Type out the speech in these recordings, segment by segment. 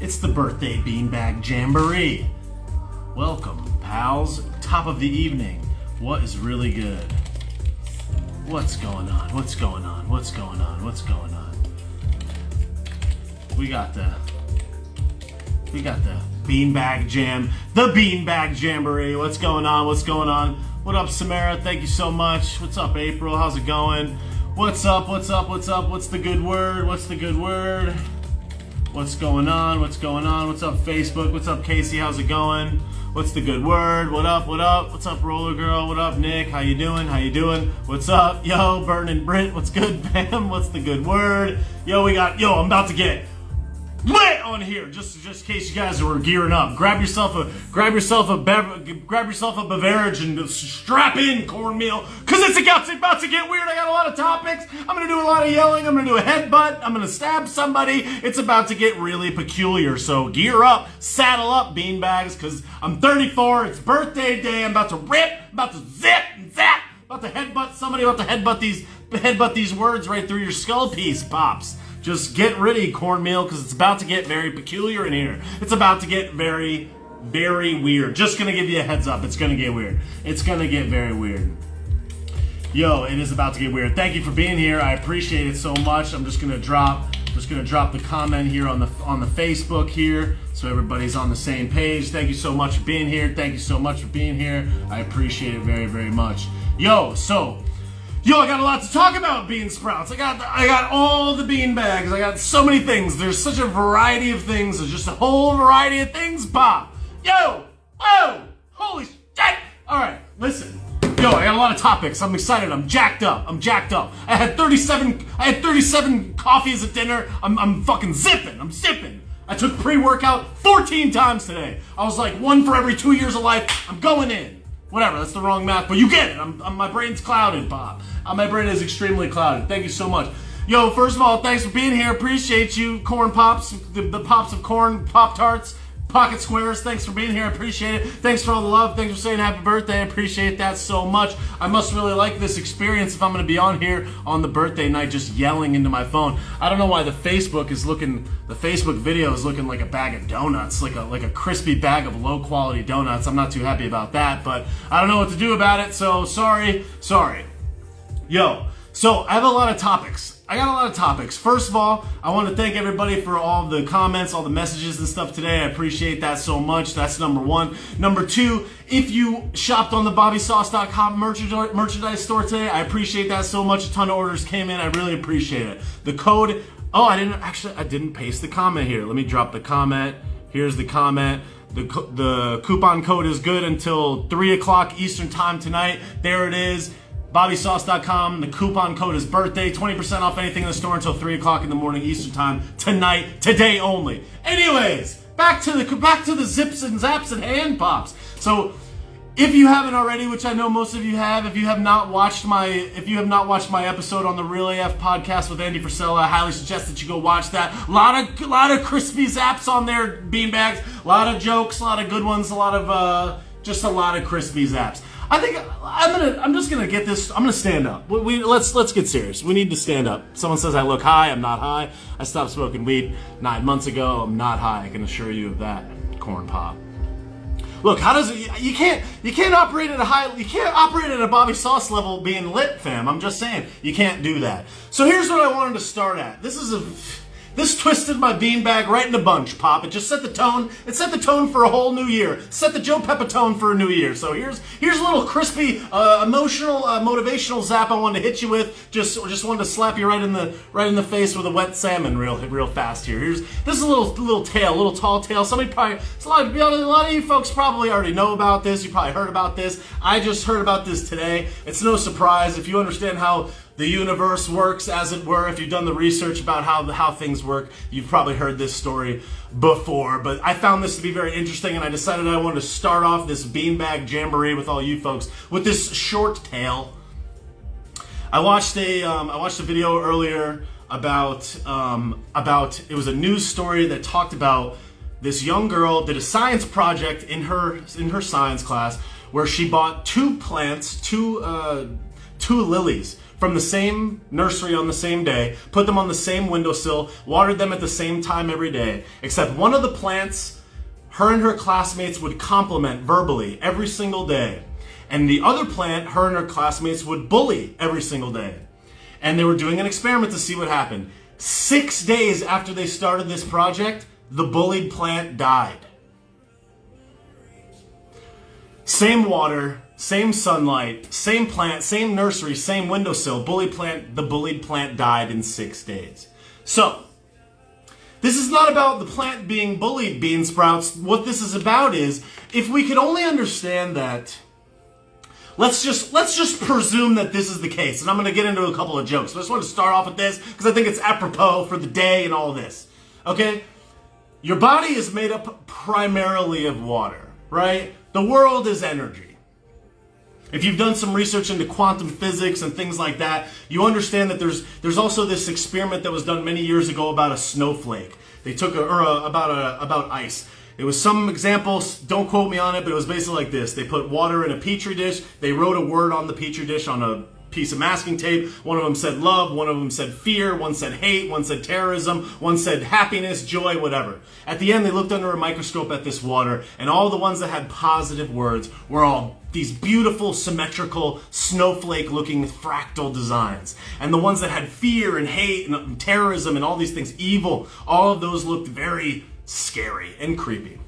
It's the birthday Beanbag Jamboree. Welcome, pals. Top of the evening. What is really good? What's going on? What's going on? What's going on? What's going on? We got the Beanbag Jam. The Beanbag Jamboree. What's going on? What's going on? What up, Samara? Thank you so much. What's up, April? How's it going? What's up? What's up? What's up? What's the good word? What's the good word? What's going on? What's going on? What's up, Facebook? What's up, Casey? How's it going? What's the good word? What up? What up? What's up, Roller Girl? What up, Nick? How you doing? How you doing? What's up? Yo, Burnin' Brit. What's good, fam? What's the good word? Yo, I'm about to get lit on here. Just in case you guys were gearing up. Grab yourself a beverage and strap in, cornmeal, because it's about to get weird. I got a lot of topics. I'm gonna do a lot of yelling. I'm gonna do a headbutt. I'm gonna stab somebody. It's about to get really peculiar. So gear up, saddle up, beanbags, because I'm 34. It's birthday day. I'm about to rip. I'm about to zip and zap. About to headbutt somebody. About to headbutt these words right through your skull piece, pops. Just get ready, cornmeal, because it's about to get very peculiar in here. It's about to get very, very weird. Just gonna give you a heads up. It's gonna get weird. It's gonna get very weird. Yo, it is about to get weird. Thank you for being here. I appreciate it so much. I'm just gonna drop the comment here on the Facebook here, so everybody's on the same page. Thank you so much for being here. Thank you so much for being here. I appreciate it very, very much. Yo, I got a lot to talk about, bean sprouts. I got all the bean bags. I got so many things. There's such a variety of things. There's just a whole variety of things, Bob. Yo, whoa, holy shit. All right, listen. Yo, I got a lot of topics. I'm excited. I'm jacked up. I had 37 coffees at dinner. I'm fucking zipping. I'm sipping. I took pre-workout 14 times today. I was like, 1 for every 2 years of life. I'm going in. Whatever, that's the wrong math, but you get it. My brain's clouded, Bob. My brain is extremely clouded. Thank you so much. Yo, first of all, thanks for being here. Appreciate you, Corn Pops, the Pops of Corn, Pop-Tarts, Pocket Squares. Thanks for being here. I appreciate it. Thanks for all the love. Thanks for saying happy birthday. I appreciate that so much. I must really like this experience if I'm going to be on here on the birthday night just yelling into my phone. I don't know why the Facebook video is looking like a bag of donuts, like a crispy bag of low quality donuts. I'm not too happy about that, but I don't know what to do about it, so sorry. Yo, so I have a lot of topics. First of all, I want to thank everybody for all the comments, all the messages and stuff today. I appreciate that so much. That's number one. Number two, if you shopped on the BobbySauce.com merchandise store today, I appreciate that so much. A ton of orders came in. I really appreciate it. The code, I didn't paste the comment here. Let me drop the comment. Here's the comment. The coupon code is good until 3 o'clock Eastern time tonight. There it is. BobbySauce.com. The coupon code is birthday. 20% off anything in the store until 3 o'clock in the morning Eastern time tonight. Today only. Anyways, back to the zips and zaps and hand pops. So, if you haven't already, which I know most of you have, if you have not watched my episode on the Real AF podcast with Andy Frisella, I highly suggest that you go watch that. A lot of crispy zaps on there, beanbags. A lot of jokes, a lot of good ones, just a lot of crispy zaps. I think I'm just gonna get this. I'm gonna stand up. Let's get serious. We need to stand up. Someone says I look high. I'm not high. I stopped smoking weed 9 months ago. I'm not high. I can assure you of that, Corn Pop. Look, how does it? You can't operate at a Bobby Sauce level being lit, fam. I'm just saying you can't do that. So here's what I wanted to start at. This twisted my beanbag right in a bunch, Pop. It just set the tone. It set the tone for a whole new year. Set the Joe Peppa tone for a new year. So here's a little crispy, emotional, motivational zap I wanted to hit you with. Just wanted to slap you right in the face with a wet salmon real fast here. This is a little tale, a little tall tale. A lot of you folks probably already know about this. You probably heard about this. I just heard about this today. It's no surprise if you understand how the universe works, as it were. If you've done the research about how things work, you've probably heard this story before. But I found this to be very interesting, and I decided I wanted to start off this Beanbag Jamboree with all you folks with this short tale. I watched a video earlier about it was a news story that talked about this young girl did a science project in her science class where she bought two 2 lilies from the same nursery on the same day, put them on the same windowsill, watered them at the same time every day, except one of the plants, her and her classmates would compliment verbally every single day. And the other plant, her and her classmates would bully every single day. And they were doing an experiment to see what happened. 6 days after they started this project, the bullied plant died. Same water, same sunlight, same plant, same nursery, same windowsill, the bullied plant died in 6 days. So, this is not about the plant being bullied, bean sprouts. What this is about is, if we could only understand that, let's just presume that this is the case. And I'm going to get into a couple of jokes. So I just want to start off with this because I think it's apropos for the day and all of this. Okay? Your body is made up primarily of water, right? The world is energy. If you've done some research into quantum physics and things like that, you understand that there's also this experiment that was done many years ago about a snowflake. They took about ice. It was some examples, don't quote me on it, but it was basically like this. They put water in a petri dish. They wrote a word on the petri dish on a piece of masking tape. One of them said love, one of them said fear, one said hate, one said terrorism, one said happiness, joy, whatever. At the end, they looked under a microscope at this water, and all the ones that had positive words were all these beautiful, symmetrical, snowflake-looking fractal designs. And the ones that had fear and hate and terrorism and all these things, evil, all of those looked very scary and creepy.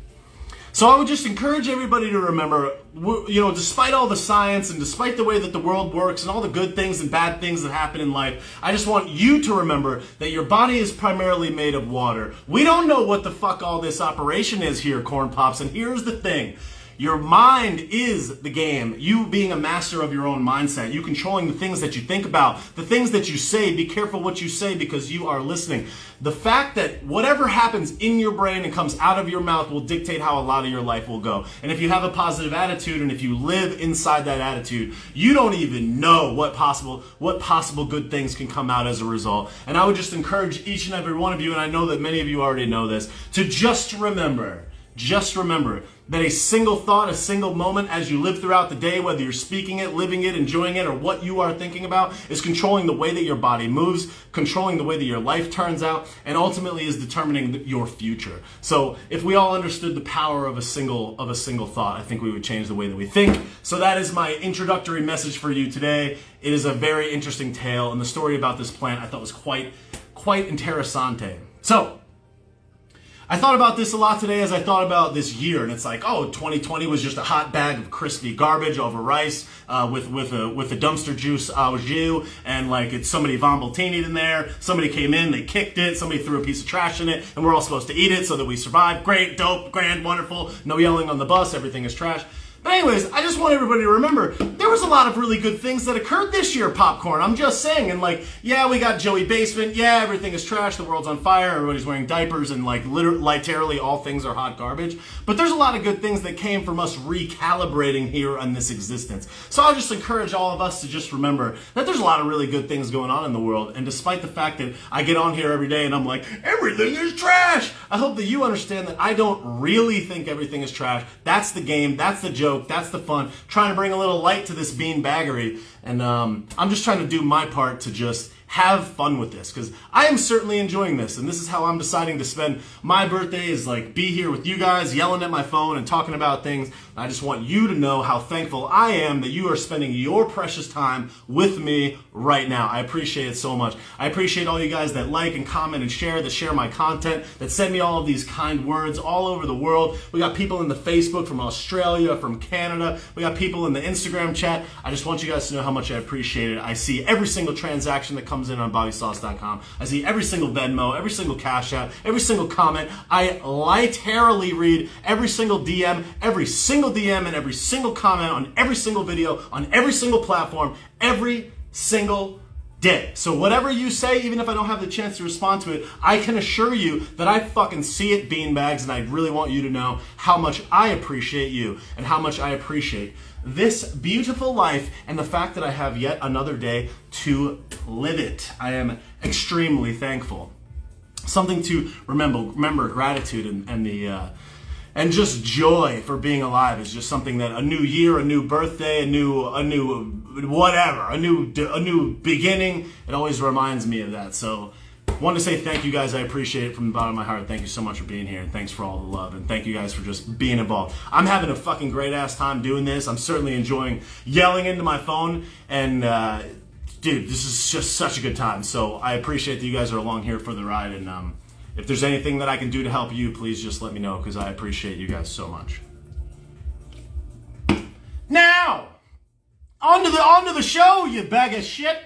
So I would just encourage everybody to remember, despite all the science and despite the way that the world works and all the good things and bad things that happen in life, I just want you to remember that your body is primarily made of water. We don't know what the fuck all this operation is here, Corn Pops, and here's the thing. Your mind is the game. You being a master of your own mindset. You controlling the things that you think about, the things that you say. Be careful what you say because you are listening. The fact that whatever happens in your brain and comes out of your mouth will dictate how a lot of your life will go. And if you have a positive attitude and if you live inside that attitude, you don't even know what possible good things can come out as a result. And I would just encourage each and every one of you, and I know that many of you already know this, to just remember that a single thought, a single moment as you live throughout the day, whether you're speaking it, living it, enjoying it, or what you are thinking about, is controlling the way that your body moves, controlling the way that your life turns out, and ultimately is determining your future. So if we all understood the power of a single thought, I think we would change the way that we think. So that is my introductory message for you today. It is a very interesting tale, and the story about this plant I thought was quite interessante. So, I thought about this a lot today as I thought about this year, and it's like, 2020 was just a hot bag of crispy garbage over rice with the dumpster juice au jus, and like it's somebody vomited in there. Somebody came in, they kicked it, somebody threw a piece of trash in it, and we're all supposed to eat it so that we survive. Great, dope, grand, wonderful. No yelling on the bus. Everything is trash. But anyways, I just want everybody to remember, there was a lot of really good things that occurred this year, Popcorn. I'm just saying. And like, yeah, we got Joey Basement. Yeah, everything is trash. The world's on fire. Everybody's wearing diapers. And like, literally all things are hot garbage. But there's a lot of good things that came from us recalibrating here on this existence. So I'll just encourage all of us to just remember that there's a lot of really good things going on in the world. And despite the fact that I get on here every day and I'm like, everything is trash, I hope that you understand that I don't really think everything is trash. That's the game. That's the joke. That's the fun. Trying to bring a little light to this beanbaggery. And I'm just trying to do my part to just have fun with this, because I am certainly enjoying this, and this is how I'm deciding to spend my birthday, is like be here with you guys, yelling at my phone and talking about things. I just want you to know how thankful I am that you are spending your precious time with me right now. I appreciate it so much. I appreciate all you guys that like and comment and share, that share my content, that send me all of these kind words all over the world. We got people in the Facebook from Australia, from Canada. We got people in the Instagram chat. I just want you guys to know how much I appreciate it. I see every single transaction that comes in on BobbySauce.com. I see every single Venmo, every single Cashapp, every single comment. I literally read every single DM, and every single comment on every single video, on every single platform, every single day. So whatever you say, even if I don't have the chance to respond to it, I can assure you that I fucking see it, beanbags, and I really want you to know how much I appreciate you and how much I appreciate this beautiful life and the fact that I have yet another day to live it. I am extremely thankful. Something to remember gratitude and and just joy for being alive is just something that a new year, a new birthday, a new whatever, a new beginning. It always reminds me of that. So, wanted to say thank you guys. I appreciate it from the bottom of my heart. Thank you so much for being here, and thanks for all the love, and thank you guys for just being involved. I'm having a fucking great ass time doing this. I'm certainly enjoying yelling into my phone, and dude, this is just such a good time. So I appreciate that you guys are along here for the ride, and if there's anything that I can do to help you, please just let me know, because I appreciate you guys so much. Now, onto the show, you bag of shit.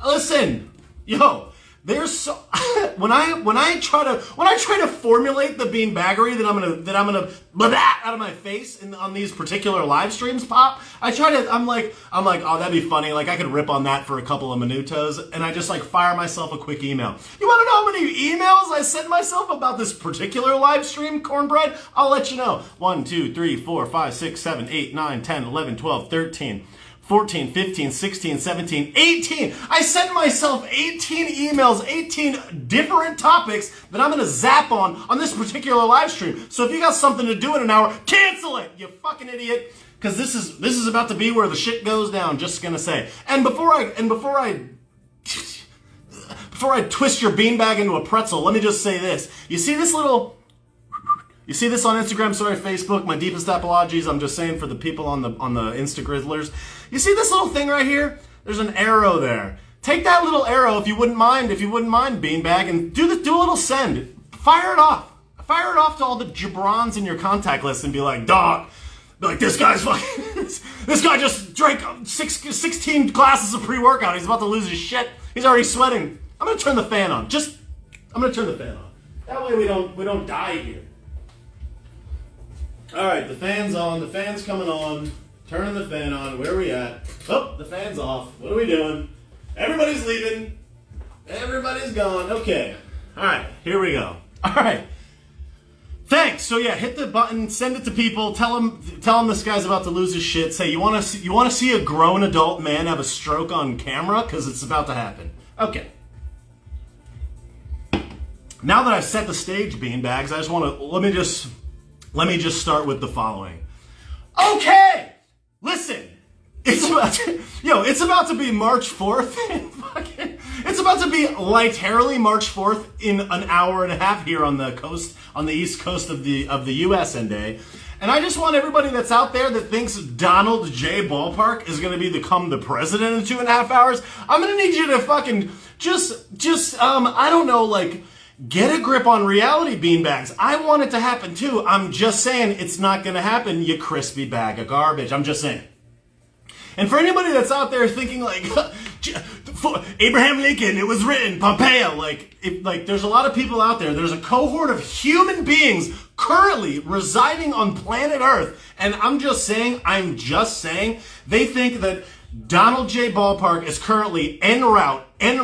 Listen, yo, there's so when I try to formulate the beanbaggery that I'm gonna blah out of my face on these particular live streams, Pop. I'm like, oh, that'd be funny. Like, I could rip on that for a couple of minutos, and I just like fire myself a quick email. You want to know how many emails I sent myself about this particular live stream, Cornbread? I'll let you know. 1, 2, 3, 4, 5, 6, 7, 8, 9, 10, 11, 12, 13. 14, 15, 16, 17, 18. I sent myself 18 emails, 18 different topics that I'm going to zap on this particular live stream. So if you got something to do in an hour, cancel it, you fucking idiot. Because this is about to be where the shit goes down, just going to say. And before I twist your beanbag into a pretzel, let me just say this. You see this on Instagram, sorry, Facebook, my deepest apologies. I'm just saying for the people on the Instagrizzlers. You see this little thing right here? There's an arrow there. Take that little arrow if you wouldn't mind, beanbag, and do a little send. Fire it off. Fire it off to all the jabrons in your contact list and be like, dog, this guy's fucking, this guy just drank 16 glasses of pre-workout. He's about to lose his shit. He's already sweating. I'm gonna turn the fan on. I'm gonna turn the fan on. That way we don't die here. All right, the fan's on. The fan's coming on. Turning the fan on. Where are we at? Oh, the fan's off. What are we doing? Everybody's leaving. Everybody's gone. Okay. All right, here we go. All right. Thanks. So yeah, hit the button. Send it to people. Tell them this guy's about to lose his shit. Say you want to see a grown adult man have a stroke on camera, because it's about to happen. Okay. Now that I've set the stage, beanbags, I just want to let me just start with the following. Okay, listen, it's about to be March 4th. It's about to be literally March 4th in an hour and a half here on the East Coast of the U.S. day. And I just want everybody that's out there that thinks Donald J. Ballpark is going to become the president in 2.5 hours, I'm going to need you to fucking I don't know, like, get a grip on reality, beanbags. I want it to happen too. I'm just saying it's not going to happen, you crispy bag of garbage. I'm just saying. And for anybody that's out there thinking like, Abraham Lincoln, it was written, Pompeo, there's a lot of people out there. There's a cohort of human beings currently residing on planet Earth. And I'm just saying, they think that Donald J. Ballpark is currently en route in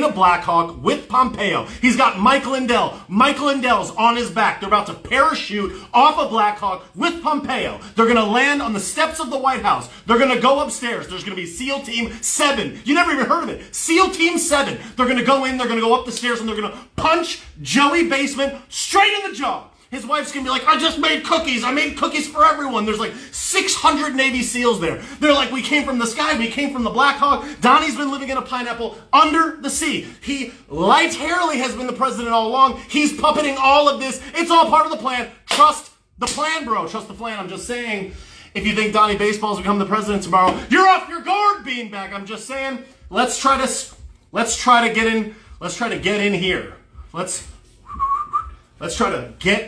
a Blackhawk with Pompeo. He's got Mike Lindell. Mike Lindell's on his back. They're about to parachute off a Blackhawk with Pompeo. They're going to land on the steps of the White House. They're going to go upstairs. There's going to be SEAL Team 7. You never even heard of it. SEAL Team 7. They're going to go in. They're going to go up the stairs, and they're going to punch Joey Basement straight in the jaw. His wife's gonna be like, I just made cookies. I made cookies for everyone. There's like 600 Navy SEALs there. They're like, we came from the sky. We came from the Black Hawk. Donnie's been living in a pineapple under the sea. He light-hairily has been the president all along. He's puppeting all of this. It's all part of the plan. Trust the plan, bro. Trust the plan. I'm just saying, if you think Donnie Baseball's become the president tomorrow, you're off your guard, beanbag. I'm just saying, let's try to get in here. Let's try to get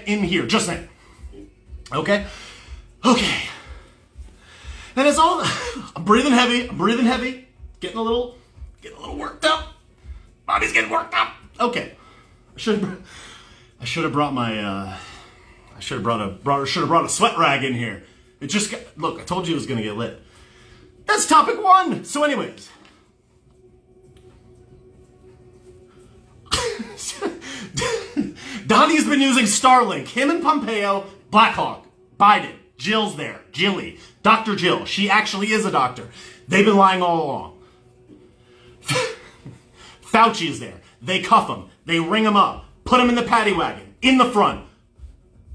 in here, just saying. Okay? Okay. And it's all, I'm breathing heavy, getting a little worked up. Body's getting worked up. Okay. I should have brought a sweat rag in here. Look, I told you it was gonna get lit. That's topic 1. So anyways. Donnie's been using Starlink. Him and Pompeo, Blackhawk, Biden, Jill's there, Jilly, Dr. Jill. She actually is a doctor. They've been lying all along. Fauci is there. They cuff him. They ring him up. Put him in the paddy wagon. In the front.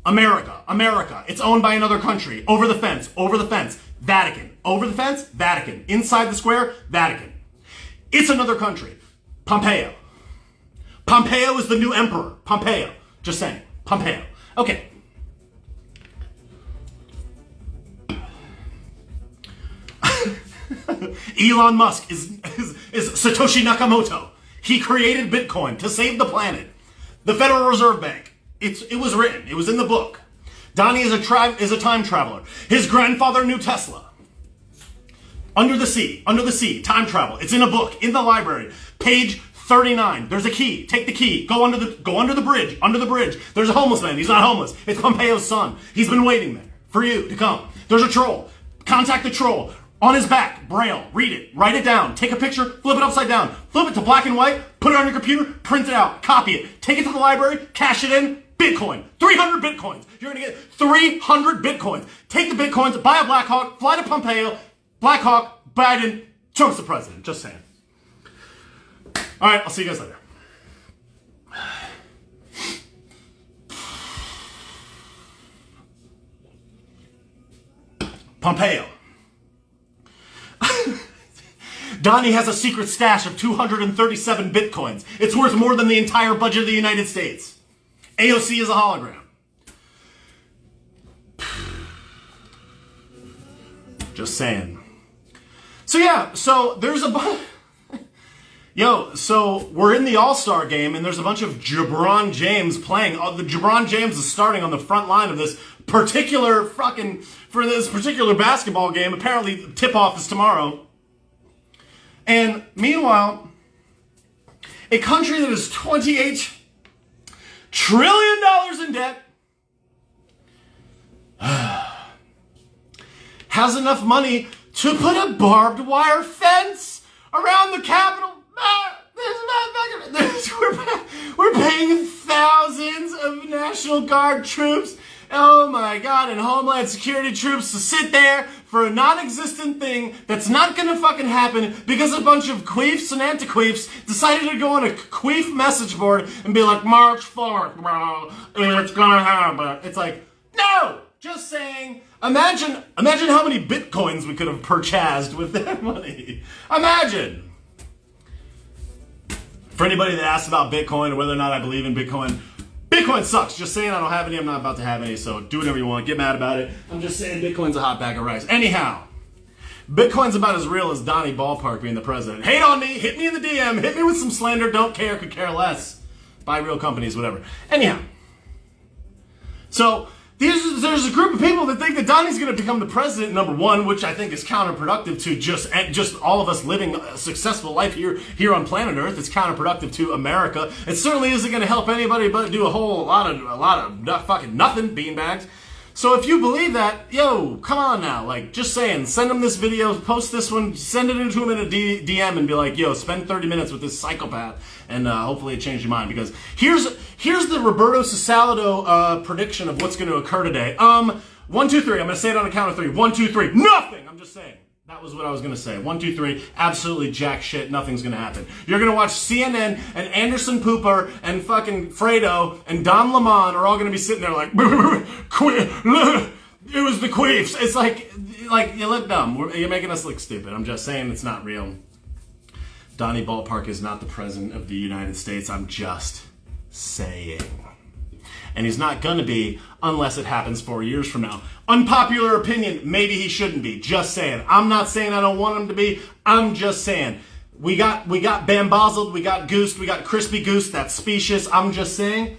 America. It's owned by another country. Over the fence. Vatican. Over the fence, Vatican. Inside the square, Vatican. It's another country. Pompeo. Pompeo is the new emperor. Pompeo. Just saying. Pompeo. Okay. Elon Musk is Satoshi Nakamoto. He created Bitcoin to save the planet. The Federal Reserve Bank. It was written. It was in the book. Donnie is a time traveler. His grandfather knew Tesla. Under the sea, time travel. It's in a book, in the library. Page 39. There's a key. Take the key. Go under the bridge. There's a homeless man. He's not homeless. It's Pompeo's son. He's been waiting there for you to come. There's a troll. Contact the troll. On his back, Braille. Read it. Write it down. Take a picture. Flip it upside down. Flip it to black and white. Put it on your computer. Print it out. Copy it. Take it to the library. Cash it in. Bitcoin. 300 Bitcoins. You're going to get 300 Bitcoins. Take the Bitcoins. Buy a Black Hawk. Fly to Pompeo. Black Hawk. Biden. Trump's the president. Just saying. All right. I'll see you guys later. Pompeo. Donnie has a secret stash of 237 Bitcoins. It's worth more than the entire budget of the United States. AOC is a hologram. Just saying. So yeah, so there's a bunch... so we're in the All-Star game, and there's a bunch of LeBron James playing. The LeBron James is starting on the front line of this particular basketball game. Apparently, tip-off is tomorrow. And meanwhile, a country that is $28 trillion in debt has enough money to put a barbed wire fence around the Capitol. We're paying thousands of National Guard troops, oh my God, and Homeland Security troops to sit there for a non-existent thing that's not gonna fucking happen because a bunch of queefs and anti-queefs decided to go on a queef message board and be like, March 4th, bro, it's gonna happen. It's like, no! Just saying, imagine how many Bitcoins we could have purchased with that money. Imagine! For anybody that asks about Bitcoin or whether or not I believe in Bitcoin, Bitcoin sucks. Just saying I don't have any. I'm not about to have any, so do whatever you want. Get mad about it. I'm just saying Bitcoin's a hot bag of rice. Anyhow, Bitcoin's about as real as Donnie Ballpark being the president. Hate on me. Hit me in the DM. Hit me with some slander. Don't care. Could care less. Buy real companies, whatever. Anyhow, so there's a group of people that think that Donnie's going to become the president, number one, which I think is counterproductive to just all of us living a successful life here on planet Earth. It's counterproductive to America. It certainly isn't going to help anybody but do a lot of fucking nothing, beanbags. So if you believe that, yo, come on now. Like, just saying, send them this video, post this one, send it into him in a DM and be like, yo, spend 30 minutes with this psychopath, and hopefully it changed your mind. Because here's the Roberto Sausalito prediction of what's going to occur today. 1, 2, 3. I'm going to say it on a count of 3. 1, 2, 3. Nothing! I'm just saying. That was what I was going to say. 1, 2, 3. Absolutely jack shit. Nothing's going to happen. You're going to watch CNN and Anderson Pooper and fucking Fredo and Don Lemon are all going to be sitting there like, it was the queefs. It's like you look dumb. You're making us look stupid. I'm just saying it's not real. Donnie Ballpark is not the president of the United States. I'm just saying. And he's not gonna be unless it happens 4 years from now. Unpopular opinion, maybe he shouldn't be. Just saying. I'm not saying I don't want him to be. I'm just saying. We got bamboozled, we got goosed, we got crispy goose. That's specious. I'm just saying.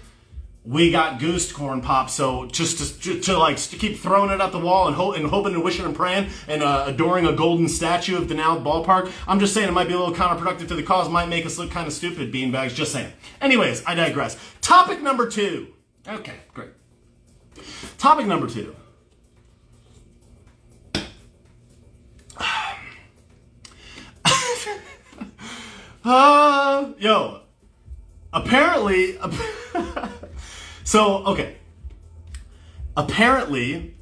We got goosed, corn pop. So just to keep throwing it at the wall and hoping and wishing and praying and adoring a golden statue of Donald Ballpark. I'm just saying it might be a little counterproductive to the cause. Might make us look kind of stupid, beanbags. Just saying. Anyways, I digress. Topic number 2. Okay, great. Topic number 2. Apparently, so, okay. Apparently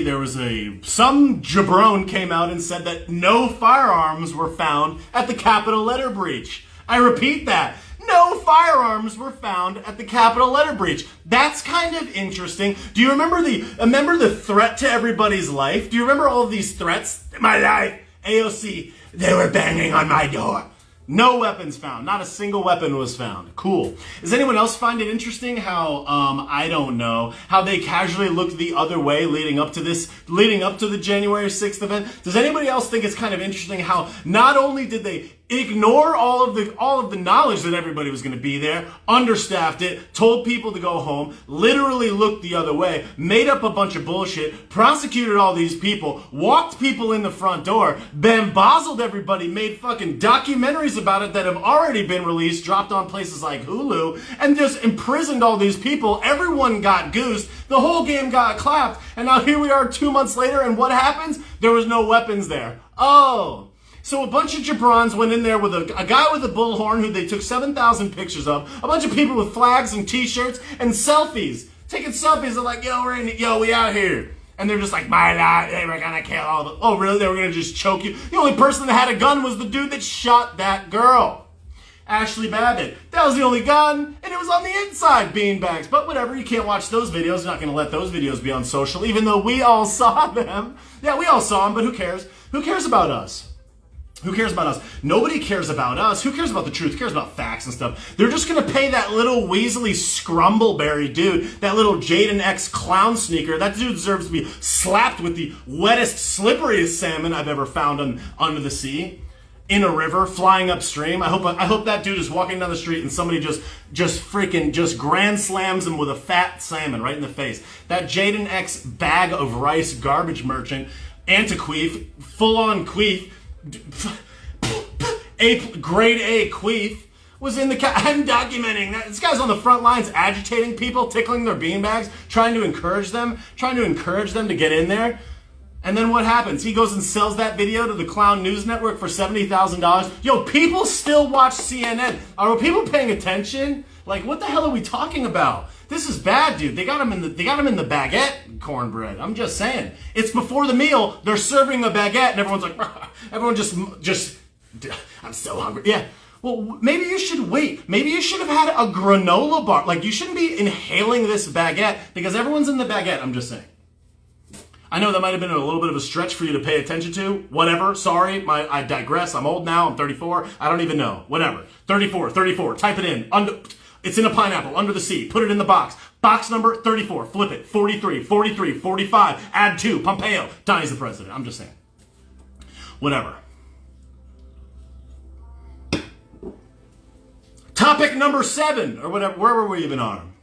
there was some jabron came out and said that no firearms were found at the Capitol letter breach. I repeat that. no firearms were found at the Capitol letter breach. That's kind of interesting. Do you remember the threat to everybody's life? Do you remember all of these threats? My life, AOC, they were banging on my door. No weapons found. Not a single weapon was found. Cool. Does anyone else find it interesting how, I don't know, how they casually looked the other way leading up to the January 6th event? Does anybody else think it's kind of interesting how not only did they ignore all of the knowledge that everybody was going to be there, understaffed it, told people to go home, literally looked the other way, made up a bunch of bullshit, prosecuted all these people, walked people in the front door, bamboozled everybody, made fucking documentaries about it that have already been released, dropped on places like Hulu, and just imprisoned all these people. Everyone got goosed. The whole game got clapped. And now here we are 2 months later, and what happens? There was no weapons there. Oh. So a bunch of jabrons went in there with a guy with a bullhorn who they took 7,000 pictures of, a bunch of people with flags and t-shirts and selfies. Taking selfies, they're like, we out here. And they're just like, my God, they were gonna kill all the... Oh, really? They were gonna just choke you? The only person that had a gun was the dude that shot that girl. Ashley Babbitt. That was the only gun, and it was on the inside, beanbags. But whatever, you can't watch those videos. You're not gonna let those videos be on social, even though we all saw them. Yeah, we all saw them, but who cares? Who cares about us? Who cares about us? Nobody cares about us. Who cares about the truth? Who cares about facts and stuff? They're just going to pay that little Weasley Scrumbleberry dude, that little Jaden X clown sneaker. That dude deserves to be slapped with the wettest, slipperiest salmon I've ever found under the sea, in a river, flying upstream. I hope that dude is walking down the street and somebody just grand slams him with a fat salmon right in the face. That Jaden X bag of rice garbage merchant, antiqueef, full-on queef, grade A queef, was in the I'm documenting that. This guy's on the front lines agitating people, tickling their beanbags, trying to encourage them to get in there. And then what happens? He goes and sells that video to the Clown News Network for $70,000. Yo, people still watch CNN. Are people paying attention? Like, what the hell are we talking about? This is bad, dude. They got him in the baguette cornbread. I'm just saying. It's before the meal. They're serving a baguette, and everyone's like, everyone just, I'm so hungry. Yeah. Well, maybe you should wait. Maybe you should have had a granola bar. Like, you shouldn't be inhaling this baguette because everyone's in the baguette. I'm just saying. I know that might have been a little bit of a stretch for you to pay attention to. Whatever. Sorry. I digress. I'm old now. I'm 34. I don't even know. Whatever. 34. Type it in. It's in a pineapple, under the sea. Put it in the box. Box number 34. Flip it. 43, 45. Add 2. Pompeo. Donnie's the president. I'm just saying. Whatever. Topic number 7. Or whatever. Where were we even on?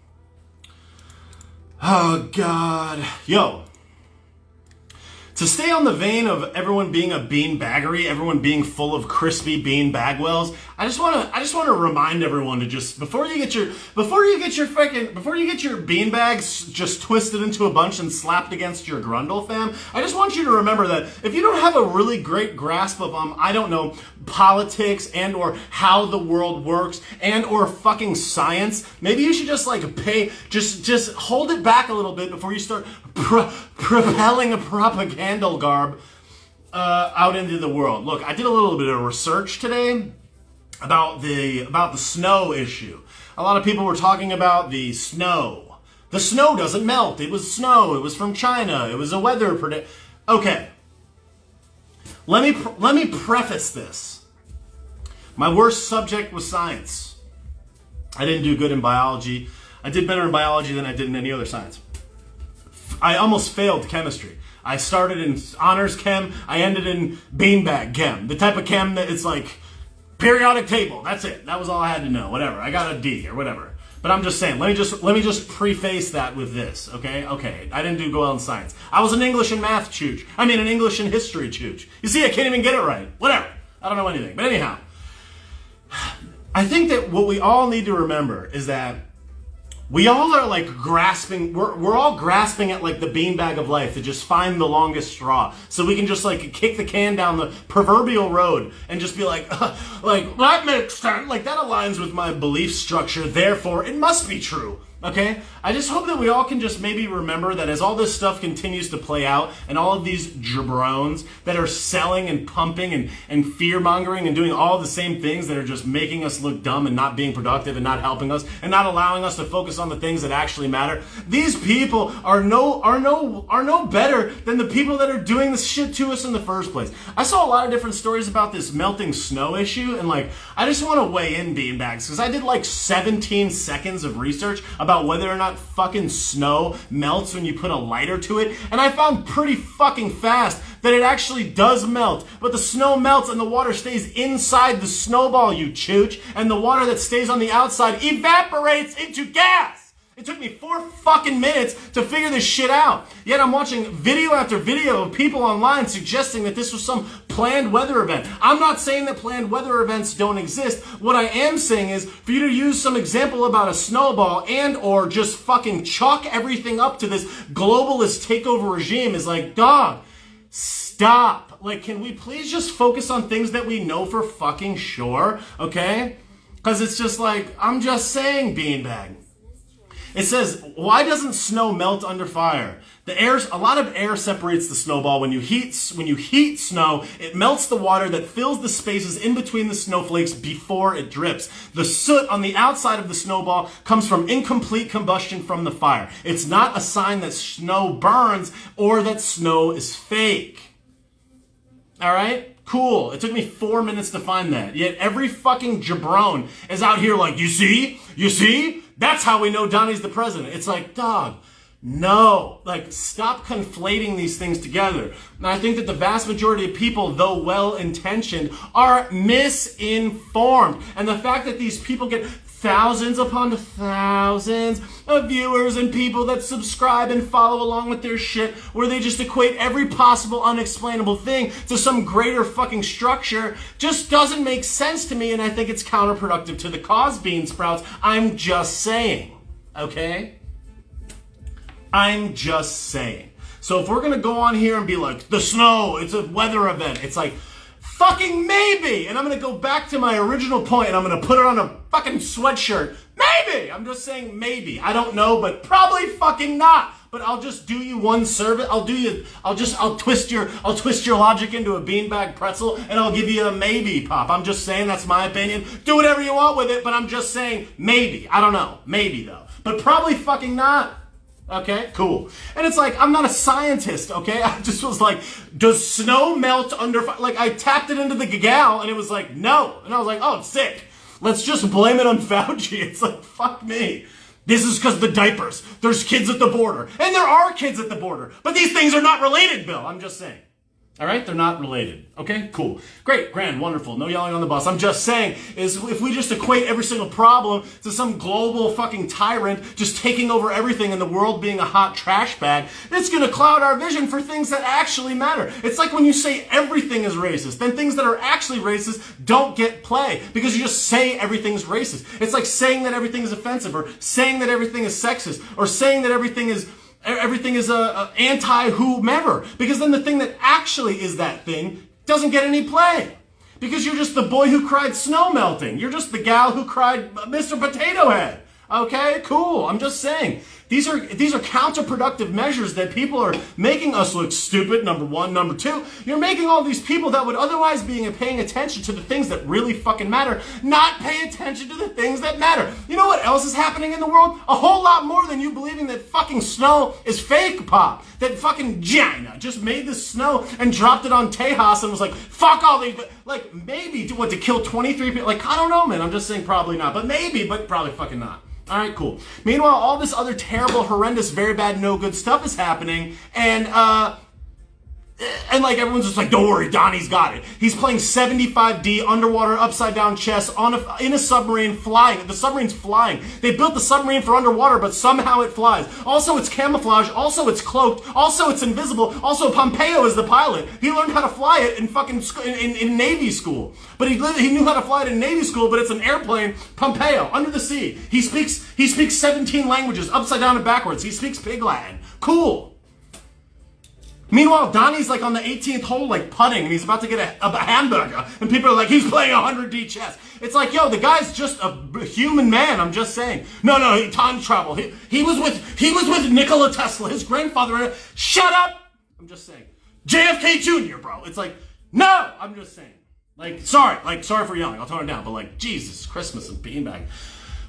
Oh, God. Yo. To stay on the vein of everyone being a beanbaggery, everyone being full of crispy bean bagwells, I just want to remind everyone to just before you get your beanbags just twisted into a bunch and slapped against your grundle, fam. I just want you to remember that if you don't have a really great grasp of I don't know, politics and or how the world works and or fucking science, maybe you should just just hold it back a little bit before you start propelling a propaganda garb out into the world. Look, I did a little bit of research today about the snow issue. A lot of people were talking about the snow. The snow doesn't melt. It was snow. It was from China. It was a weather predict. Okay. Let me preface this. My worst subject was science. I didn't do good in biology. I did better in biology than I did in any other science. I almost failed chemistry. I started in honors chem. I ended in beanbag chem. The type of chem that it's like periodic table. That's it. That was all I had to know. Whatever. I got a D or whatever. But I'm just saying. Let me just preface that with this. Okay. I didn't do well in science. I was an English and math chooch. I mean, an English and history chooch. You see, I can't even get it right. Whatever. I don't know anything. But anyhow, I think that what we all need to remember is that we all are like grasping, we're all grasping at like the beanbag of life to just find the longest straw. So we can just like kick the can down the proverbial road and just be like that makes sense. Like that aligns with my belief structure. Therefore, it must be true. Okay? I just hope that we all can just maybe remember that as all this stuff continues to play out and all of these jabrones that are selling and pumping and fear-mongering and doing all the same things that are just making us look dumb and not being productive and not helping us and not allowing us to focus on the things that actually matter. These people are no better than the people that are doing this shit to us in the first place. I saw a lot of different stories about this melting snow issue, and like, I just want to weigh in, beanbags, because I did like 17 seconds of research about whether or not fucking snow melts when you put a lighter to it, and I found pretty fucking fast that it actually does melt, but the snow melts and the water stays inside the snowball, you chooch, and the water that stays on the outside evaporates into gas. It took me 4 fucking minutes to figure this shit out. Yet I'm watching video after video of people online suggesting that this was some planned weather event. I'm not saying that planned weather events don't exist. What I am saying is for you to use some example about a snowball and or just fucking chalk everything up to this globalist takeover regime is like, dog, stop. Like, can we please just focus on things that we know for fucking sure, okay? Because it's just like, I'm just saying, beanbag. It says, why doesn't snow melt under fire? A lot of air separates the snowball. When you heat snow, it melts the water that fills the spaces in between the snowflakes before it drips. The soot on the outside of the snowball comes from incomplete combustion from the fire. It's not a sign that snow burns or that snow is fake. All right? Cool. It took me 4 minutes to find that. Yet every fucking jabron is out here like, you see? That's how we know Donnie's the president. It's like, dog, no. Like, stop conflating these things together. And I think that the vast majority of people, though well-intentioned, are misinformed. And the fact that these people get thousands upon thousands of viewers and people that subscribe and follow along with their shit, where they just equate every possible unexplainable thing to some greater fucking structure, just doesn't make sense to me, and I think it's counterproductive to the cause, bean sprouts. I'm just saying, okay? I'm just saying. So if we're gonna go on here and be like, the snow, it's a weather event, it's like, fucking maybe! And I'm gonna go back to my original point and I'm gonna put it on a fucking sweatshirt. Maybe! I'm just saying maybe. I don't know, but probably fucking not. But I'll just do you one service. I'll twist your logic into a beanbag pretzel and I'll give you a maybe pop. I'm just saying, that's my opinion. Do whatever you want with it, but I'm just saying maybe. I don't know. Maybe though. But probably fucking not. Okay, cool. And it's like, I'm not a scientist, okay? I just was like, does snow melt under fire? Like, I tapped it into the Gaggle, and it was like, no. And I was like, oh, it's sick. Let's just blame it on Fauci. It's like, fuck me. This is because the diapers. There's kids at the border. And there are kids at the border. But these things are not related, Bill. I'm just saying. All right? They're not related. Okay? Cool. Great. Grand. Wonderful. No yelling on the bus. I'm just saying is if we just equate every single problem to some global fucking tyrant just taking over everything and the world being a hot trash bag, it's going to cloud our vision for things that actually matter. It's like when you say everything is racist, then things that are actually racist don't get play because you just say everything's racist. It's like saying that everything is offensive or saying that everything is sexist or saying that everything is anti-whomever, because then the thing that actually is that thing doesn't get any play. Because you're just the boy who cried snow melting. You're just the gal who cried Mr. Potato Head. Okay, cool. I'm just saying. These are counterproductive measures that people are making us look stupid, number one. Number two, you're making all these people that would otherwise be paying attention to the things that really fucking matter, not pay attention to the things that matter. You know what else is happening in the world? A whole lot more than you believing that fucking snow is fake pop. That fucking China just made this snow and dropped it on Tejas and was like, fuck all these, like maybe to kill 23 people. Like, I don't know, man. I'm just saying probably not, but maybe, but probably fucking not. All right, cool. Meanwhile, all this other terrible, horrendous, very bad, no good stuff is happening, and like everyone's just like, don't worry, Donnie's got it. He's playing 75D underwater upside down chess in a submarine flying. The submarine's flying. They built the submarine for underwater, but somehow it flies. Also, it's camouflage. Also, it's cloaked. Also, it's invisible. Also, Pompeo is the pilot. He learned how to fly it in fucking in Navy school. But he knew how to fly it in Navy school, but it's an airplane. Pompeo, under the sea. He speaks 17 languages, upside down and backwards. He speaks Pig Latin. Cool. Meanwhile, Donnie's like on the 18th hole, like putting, and he's about to get a hamburger, and people are like, he's playing 100D chess. It's like, yo, the guy's just a human man. I'm just saying. No, he time travel. He was with Nikola Tesla, his grandfather. Shut up. I'm just saying. JFK Jr., bro. It's like, no. I'm just saying. Sorry for yelling. I'll tone it down. But like, Jesus, Christmas and Beanbag.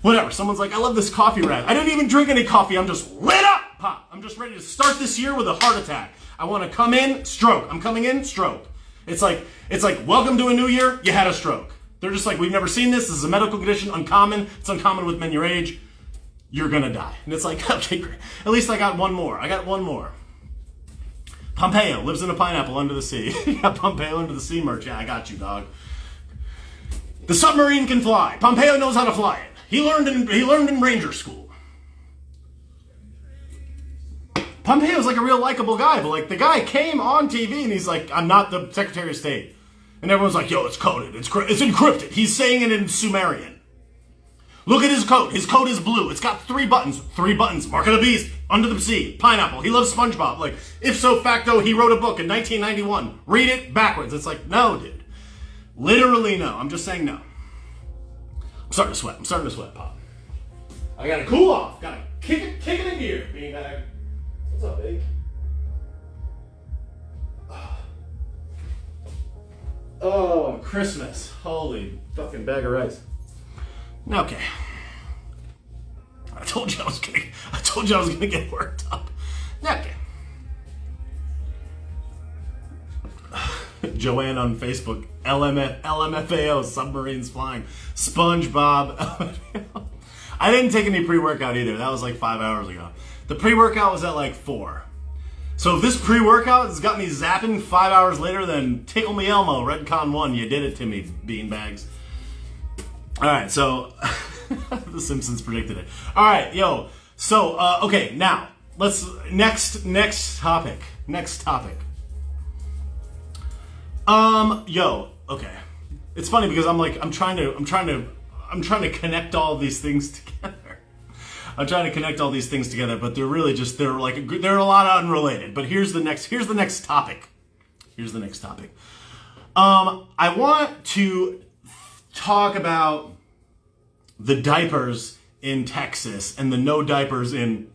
Whatever. Someone's like, I love this coffee rag. I didn't even drink any coffee. I'm just lit up, pop. I'm just ready to start this year with a heart attack. I want to come in, stroke. I'm coming in, stroke. It's like, welcome to a new year. You had a stroke. They're just like, we've never seen this. This is a medical condition, uncommon. It's uncommon with men your age. You're gonna die. And it's like, okay, great. At least I got one more. Pompeo lives in a pineapple under the sea. You got Pompeo under the sea merch. Yeah, I got you, dog. The submarine can fly. Pompeo knows how to fly it. He learned in Ranger School. Pompeo's like a real likable guy, but like the guy came on TV and he's like, I'm not the Secretary of State. And everyone's like, yo, it's coded. It's encrypted. He's saying it in Sumerian. Look at his coat. His coat is blue. It's got 3 buttons. 3 buttons. Mark of the beast. Under the sea. Pineapple. He loves SpongeBob. Like, if so facto, he wrote a book in 1991. Read it backwards. It's like, no, dude. Literally no. I'm just saying no. I'm starting to sweat, Pop. I gotta cool off. Gotta kick it in gear. Beanbag. What's up, big? Oh, Christmas. Holy fucking bag of rice. Okay. I told you I was gonna get worked up. Okay. Joanne on Facebook. LMFAO, submarines flying. SpongeBob. I didn't take any pre-workout either. That was like 5 hours ago. The pre-workout was at like 4. So if this pre-workout has got me zapping 5 hours later, then tickle me Elmo, Redcon 1, you did it to me, beanbags. Alright, so The Simpsons predicted it. Alright, yo. So, okay, now, let's, next topic. Okay. It's funny because I'm trying to connect all of these things together. I'm trying to connect all these things together, but they're really just, they're a lot of unrelated. But here's the next topic. I want to talk about the diapers in Texas and the no diapers in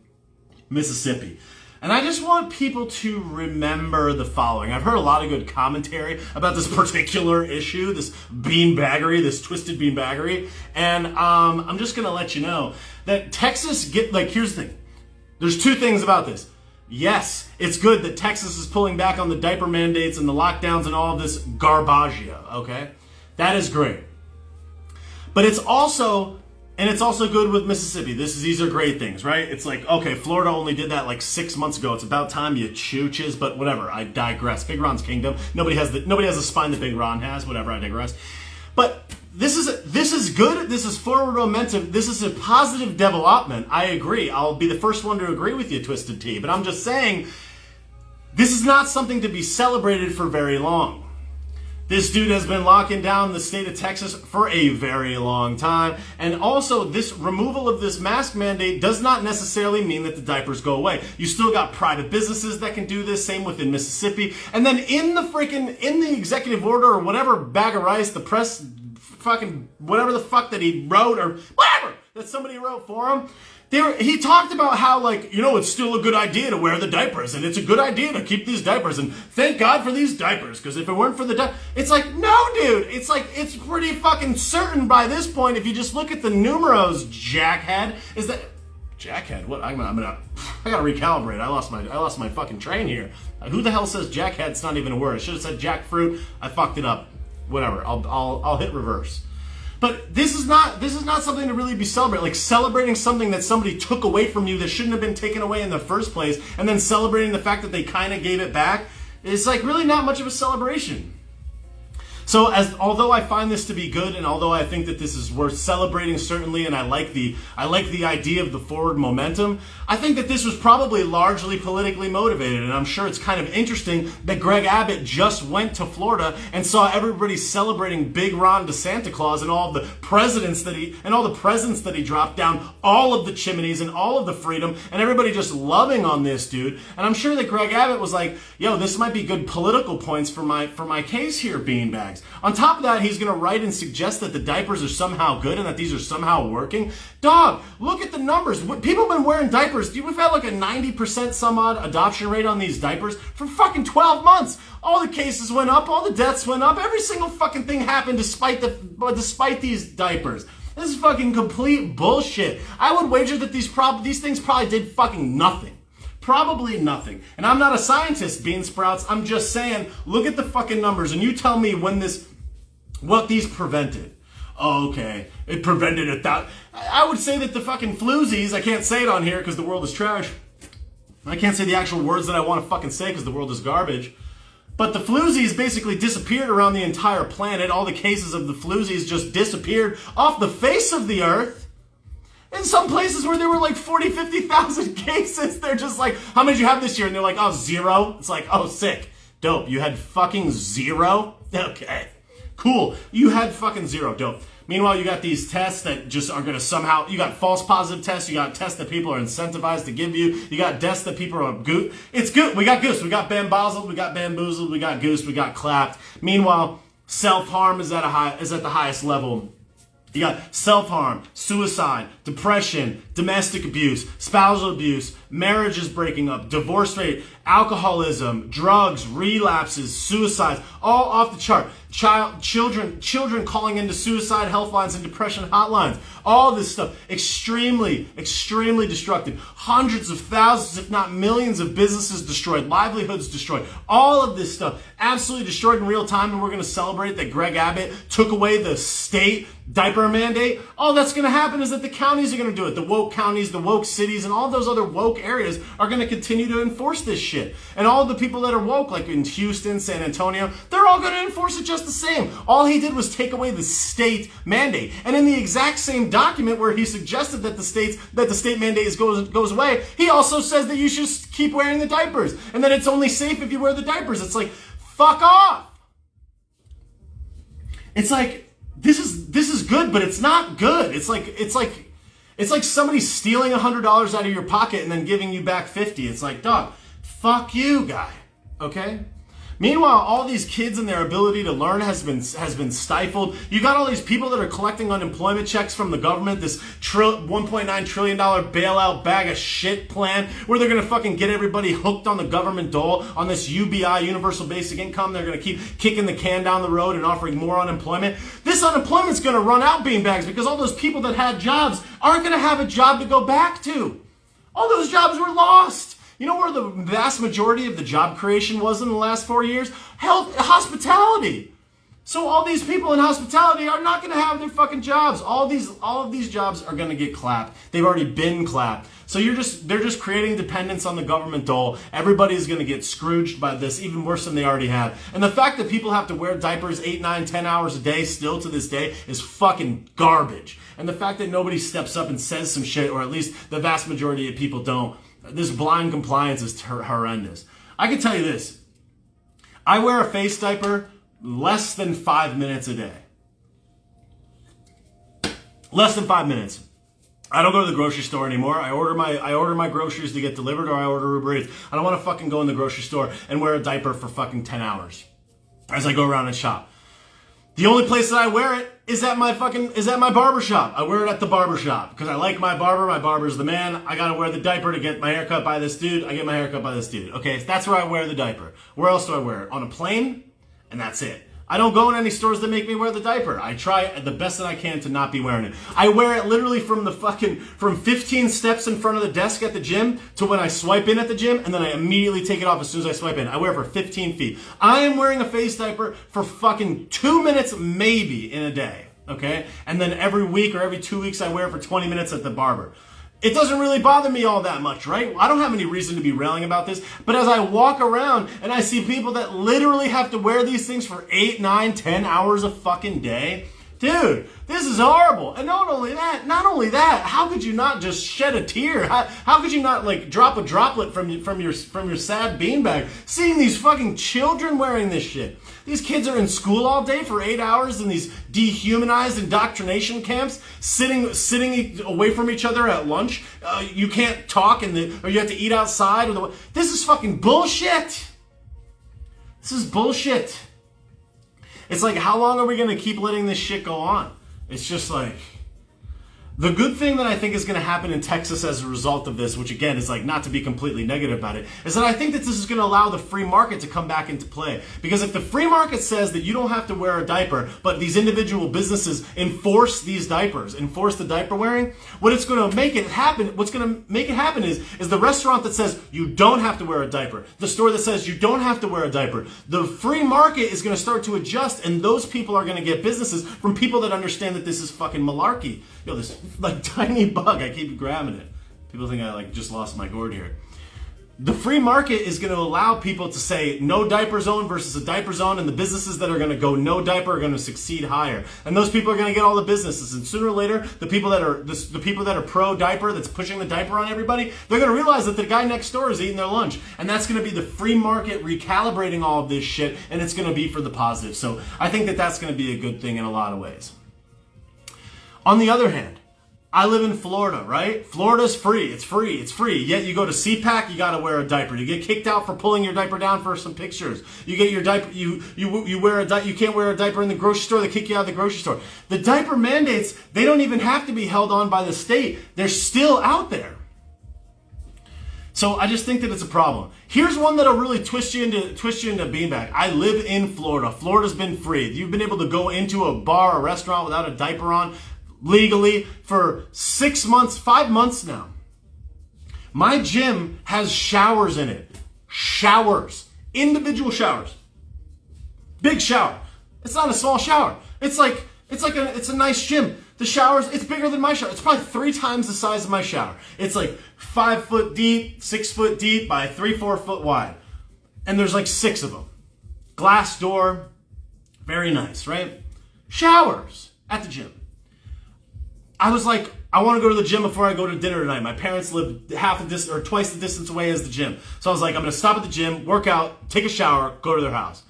Mississippi. And I just want people to remember the following. I've heard a lot of good commentary about this particular issue, this beanbaggery, this twisted beanbaggery. And I'm just going to let you know that Texas here's the thing. There's 2 things about this. Yes, it's good that Texas is pulling back on the diaper mandates and the lockdowns and all of this garbagia, okay? That is great. But it's also good with Mississippi. These are great things, right? It's like, okay, Florida only did that like 6 months ago. It's about time, you chooches, but whatever. I digress. Big Ron's kingdom. Nobody has the spine that Big Ron has. Whatever, I digress. But this is good. This is forward momentum. This is a positive development. I agree. I'll be the first one to agree with you, Twisted Tea. But I'm just saying, this is not something to be celebrated for very long. This dude has been locking down the state of Texas for a very long time. And also, this removal of this mask mandate does not necessarily mean that the diapers go away. You still got private businesses that can do this, same within Mississippi. And then in the executive order or whatever bag of rice, the press fucking whatever the fuck that he wrote or whatever that somebody wrote for him, he talked about how, like, it's still a good idea to wear the diapers, and it's a good idea to keep these diapers, and thank God for these diapers, because if it weren't for the diapers, it's like, no, dude, it's like, it's pretty fucking certain by this point, if you just look at the numeros, jackhead, jackhead, what, I gotta recalibrate, I lost my fucking train here. Who the hell says jackhead's not even a word? I should have said jackfruit, I fucked it up, whatever, I'll hit reverse. But this is not something to really be celebrating. Like celebrating something that somebody took away from you that shouldn't have been taken away in the first place, and then celebrating the fact that they kind of gave it back, is like really not much of a celebration. So although I find this to be good, and although I think that this is worth celebrating certainly, and I like the idea of the forward momentum, I think that this was probably largely politically motivated, and I'm sure it's kind of interesting that Greg Abbott just went to Florida and saw everybody celebrating Big Ron to Santa Claus and all of the presents that he dropped down all of the chimneys and all of the freedom, and everybody just loving on this dude. And I'm sure that Greg Abbott was like, yo, this might be good political points for my case here, beanbags. On top of that, he's going to write and suggest that the diapers are somehow good and that these are somehow working. Dog, look at the numbers. People have been wearing diapers. We've had like a 90% some odd adoption rate on these diapers for fucking 12 months. All the cases went up. All the deaths went up. Every single fucking thing happened despite these diapers. This is fucking complete bullshit. I would wager that these things probably did fucking nothing. Probably nothing. And I'm not a scientist, bean sprouts. I'm just saying, look at the fucking numbers and you tell me what these prevented. Oh, okay. It prevented it. I would say that the fucking floozies, I can't say it on here because the world is trash. I can't say the actual words that I want to fucking say because the world is garbage. But the floozies basically disappeared around the entire planet. All the cases of the floozies just disappeared off the face of the earth. In some places where there were like 40, 50,000 cases, they're just like, how many did you have this year? And they're like, oh, 0. It's like, oh, sick. Dope. You had fucking 0? Okay. Cool. You had fucking 0. Dope. Meanwhile, you got these tests that just are going to somehow, you got false positive tests, you got tests that people are incentivized to give you, you got tests that people are goose. It's good. We got goose. We got bamboozled. We got bamboozled. We got goose. We got clapped. Meanwhile, self-harm is at the highest level. You got self-harm, suicide, depression, domestic abuse, spousal abuse, marriages breaking up, divorce rate, alcoholism, drugs, relapses, suicides, all off the chart. Children calling into suicide helplines and depression hotlines. All this stuff, extremely, extremely destructive. Hundreds of thousands, if not millions of businesses destroyed, livelihoods destroyed. All of this stuff absolutely destroyed in real time, and we're going to celebrate that Greg Abbott took away the state diaper mandate. All that's going to happen is that the counties are going to do it. The woke counties, the woke cities, and all those other woke areas are going to continue to enforce this shit. And all the people that are woke, like in Houston, San Antonio, they're all going to enforce it just the same. All he did was take away the state mandate. And in the exact same document where he suggested that the state mandate goes away, he also says that you should keep wearing the diapers and that it's only safe if you wear the diapers. It's like, fuck off. It's like, this is good, but it's not good. It's like somebody stealing $100 out of your pocket and then giving you back 50. It's like, dog, fuck you, guy. Okay? Meanwhile, all these kids and their ability to learn has been stifled. You got all these people that are collecting unemployment checks from the government, this $1.9 trillion bailout bag of shit plan where they're going to fucking get everybody hooked on the government dole, on this UBI, Universal Basic Income. They're going to keep kicking the can down the road and offering more unemployment. This unemployment's going to run out, beanbags, because all those people that had jobs aren't going to have a job to go back to. All those jobs were lost. You know where the vast majority of the job creation was in the last 4 years? Hospitality. So all these people in hospitality are not going to have their fucking jobs. All of these jobs are going to get clapped. They've already been clapped. So they're just creating dependence on the government dole. Everybody's going to get scrooged by this, even worse than they already have. And the fact that people have to wear diapers 8, 9, 10 hours a day still to this day is fucking garbage. And the fact that nobody steps up and says some shit, or at least the vast majority of people don't, this blind compliance is horrendous. I can tell you this. I wear a face diaper less than 5 minutes a day. Less than 5 minutes. I don't go to the grocery store anymore. I order my groceries to get delivered, or I order Uber Eats. I don't want to fucking go in the grocery store and wear a diaper for fucking 10 hours as I go around and shop. The only place that I wear it is at my barber shop. I wear it at the barber shop because I like my barber. My barber's the man. I gotta wear the diaper to get my haircut by this dude. I get my haircut by this dude. Okay, that's where I wear the diaper. Where else do I wear it? On a plane, and that's it. I don't go in any stores that make me wear the diaper. I try the best that I can to not be wearing it. I wear it literally from 15 steps in front of the desk at the gym to when I swipe in at the gym, and then I immediately take it off as soon as I swipe in. I wear it for 15 feet. I am wearing a face diaper for fucking 2 minutes maybe in a day, okay? And then every week or every 2 weeks I wear it for 20 minutes at the barber. it doesn't really bother me all that much, right? I don't have any reason to be railing about this, but as I walk around and I see people that literally have to wear these things for 8, 9, 10 hours a fucking day, dude, this is horrible. And not only that, how could you not just shed a tear? How could you not like drop a droplet from your sad beanbag seeing these fucking children wearing this shit? These kids are in school all day for 8 hours in these dehumanized indoctrination camps, sitting away from each other at lunch. You can't talk, or you have to eat outside. This is fucking bullshit. This is bullshit. It's like, how long are we going to keep letting this shit go on? It's just like, the good thing that I think is going to happen in Texas as a result of this, which again is like not to be completely negative about it, is that I think that this is going to allow the free market to come back into play. Because if the free market says that you don't have to wear a diaper, but these individual businesses enforce the diaper wearing, what's going to make it happen is the restaurant that says you don't have to wear a diaper, the store that says you don't have to wear a diaper. The free market is going to start to adjust, and those people are going to get businesses from people that understand that this is fucking malarkey. Yo, this like tiny bug, I keep grabbing it. People think I like just lost my gourd here. The free market is going to allow people to say no diaper zone versus a diaper zone, and the businesses that are going to go no diaper are going to succeed higher. And those people are going to get all the businesses. And sooner or later, the people that are pro diaper, that's pushing the diaper on everybody, they're going to realize that the guy next door is eating their lunch. And that's going to be the free market recalibrating all of this shit, and it's going to be for the positive. So I think that that's going to be a good thing in a lot of ways. On the other hand, I live in Florida, right? Florida's free. It's free. It's free. Yet you go to CPAC, you got to wear a diaper. You get kicked out for pulling your diaper down for some pictures. You get your diaper. You wear you can't wear a diaper in the grocery store. They kick you out of the grocery store. The diaper mandates, they don't even have to be held on by the state. They're still out there. So I just think that it's a problem. Here's one that'll really twist you into beanbag. I live in Florida. Florida's been free. You've been able to go into a bar or restaurant without a diaper on legally for 6 months, 5 months now. My gym has showers in it. Showers. Individual showers. Big shower. It's not a small shower. It's a nice gym. The showers, it's bigger than my shower. It's probably 3 times the size of my shower. It's like 5 foot deep, 6 foot deep by 3-4 foot wide. And there's like 6 of them. Glass door. Very nice, right? Showers at the gym. I was like, I want to go to the gym before I go to dinner tonight. My parents live twice the distance away as the gym. So I was like, I'm going to stop at the gym, work out, take a shower, go to their house.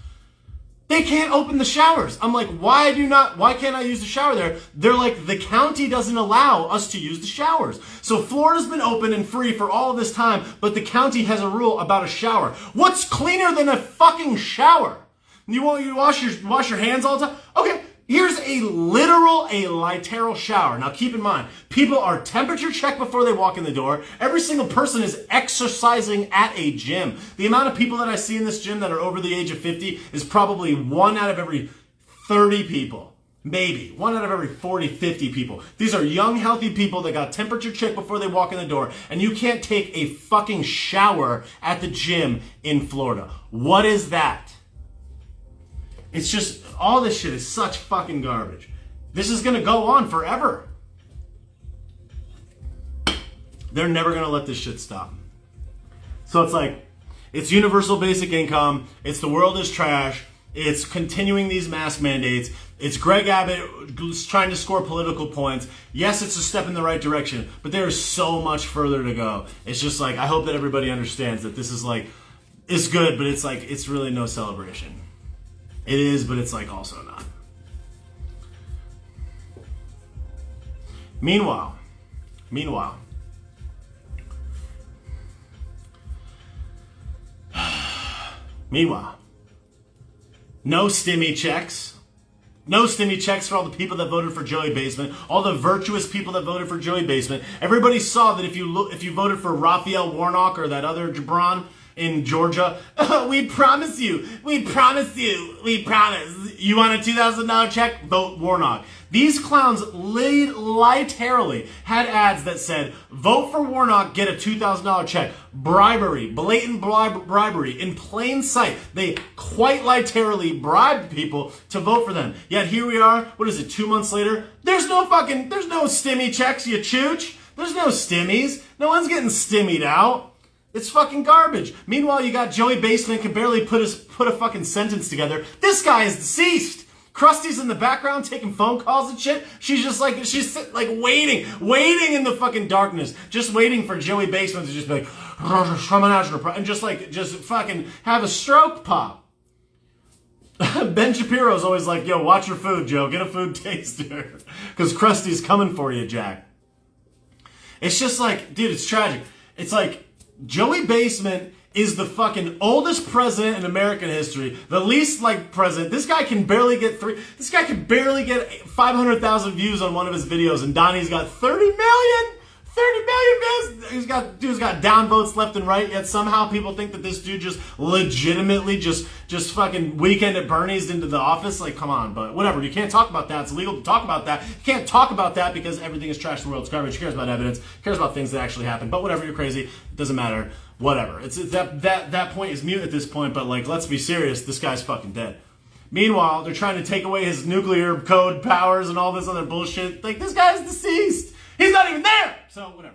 They can't open the showers. I'm like, why can't I use the shower there? They're like, the county doesn't allow us to use the showers. So Florida's been open and free for all of this time, but the county has a rule about a shower. What's cleaner than a fucking shower? You wash your hands all the time? Okay. Here's a literal shower. Now keep in mind, people are temperature checked before they walk in the door. Every single person is exercising at a gym. The amount of people that I see in this gym that are over the age of 50 is probably 1 out of every 30 people. Maybe 1 out of every 40, 50 people. These are young, healthy people that got temperature checked before they walk in the door, and you can't take a fucking shower at the gym in Florida. What is that? It's just, all this shit is such fucking garbage. This is going to go on forever. They're never going to let this shit stop. So it's like, it's universal basic income. It's the world is trash. It's continuing these mask mandates. It's Greg Abbott trying to score political points. Yes, it's a step in the right direction, but there is so much further to go. It's just like, I hope that everybody understands that this is like, it's good, but it's like, it's really no celebration. It is, but it's like also not. Meanwhile, no stimmy checks. No stimmy checks for all the people that voted for Joey Basement, all the virtuous people that voted for Joey Basement. Everybody saw that if you voted for Raphael Warnock or that other Jabron in Georgia, we promise you. You want a $2,000 check? Vote Warnock. These clowns literally had ads that said, vote for Warnock, get a $2,000 check. Bribery, blatant bribery in plain sight. They quite literally bribed people to vote for them. Yet here we are, 2 months later? There's no stimmy checks, you chooch. There's no stimmies. No one's getting stimmied out. It's fucking garbage. Meanwhile, you got Joey Basement can barely put a fucking sentence together. This guy is deceased. Krusty's in the background taking phone calls and shit. She's just like, waiting in the fucking darkness, just waiting for Joey Basement to just be like, and just fucking have a stroke pop. Ben Shapiro's always like, yo, watch your food, Joe. Get a food taster. Because Krusty's coming for you, Jack. It's just like, dude, it's tragic. It's like, Joey Basement is the fucking oldest president in American history, the least liked president. This guy can barely get 500,000 views on one of his videos, and Donnie's got 30 million views. Dude's got downvotes left and right, yet somehow people think that this dude just legitimately just fucking Weekend at Bernie's into the office. Like, come on, but whatever. You can't talk about that. It's illegal to talk about that. You can't talk about that because everything is trash. The world's garbage. Who cares about evidence? Who cares about things that actually happen? But whatever, you're crazy. It doesn't matter. Whatever. It's that point is mute at this point, but like, let's be serious. This guy's fucking dead. Meanwhile, they're trying to take away his nuclear code powers and all this other bullshit. Like, this guy's deceased. He's not even there. So, whatever.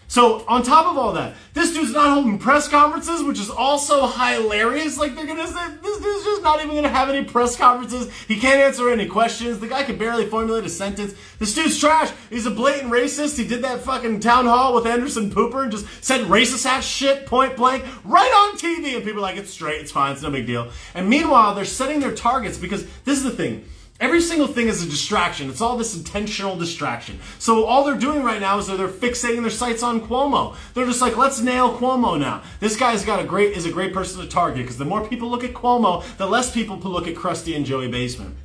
So, on top of all that, this dude's not holding press conferences, which is also hilarious. Like, they're gonna say, this dude's just not even gonna have any press conferences. He can't answer any questions. The guy can barely formulate a sentence. This dude's trash. He's a blatant racist. He did that fucking town hall with Anderson Pooper and just said racist ass shit point blank right on TV. And people are like, it's straight, it's fine, it's no big deal. And meanwhile, they're setting their targets because this is the thing. Every single thing is a distraction. It's all this intentional distraction. So all they're doing right now is they're fixating their sights on Cuomo. They're just like, let's nail Cuomo now. This guy's is a great person to target because the more people look at Cuomo, the less people look at Krusty and Joey Basement.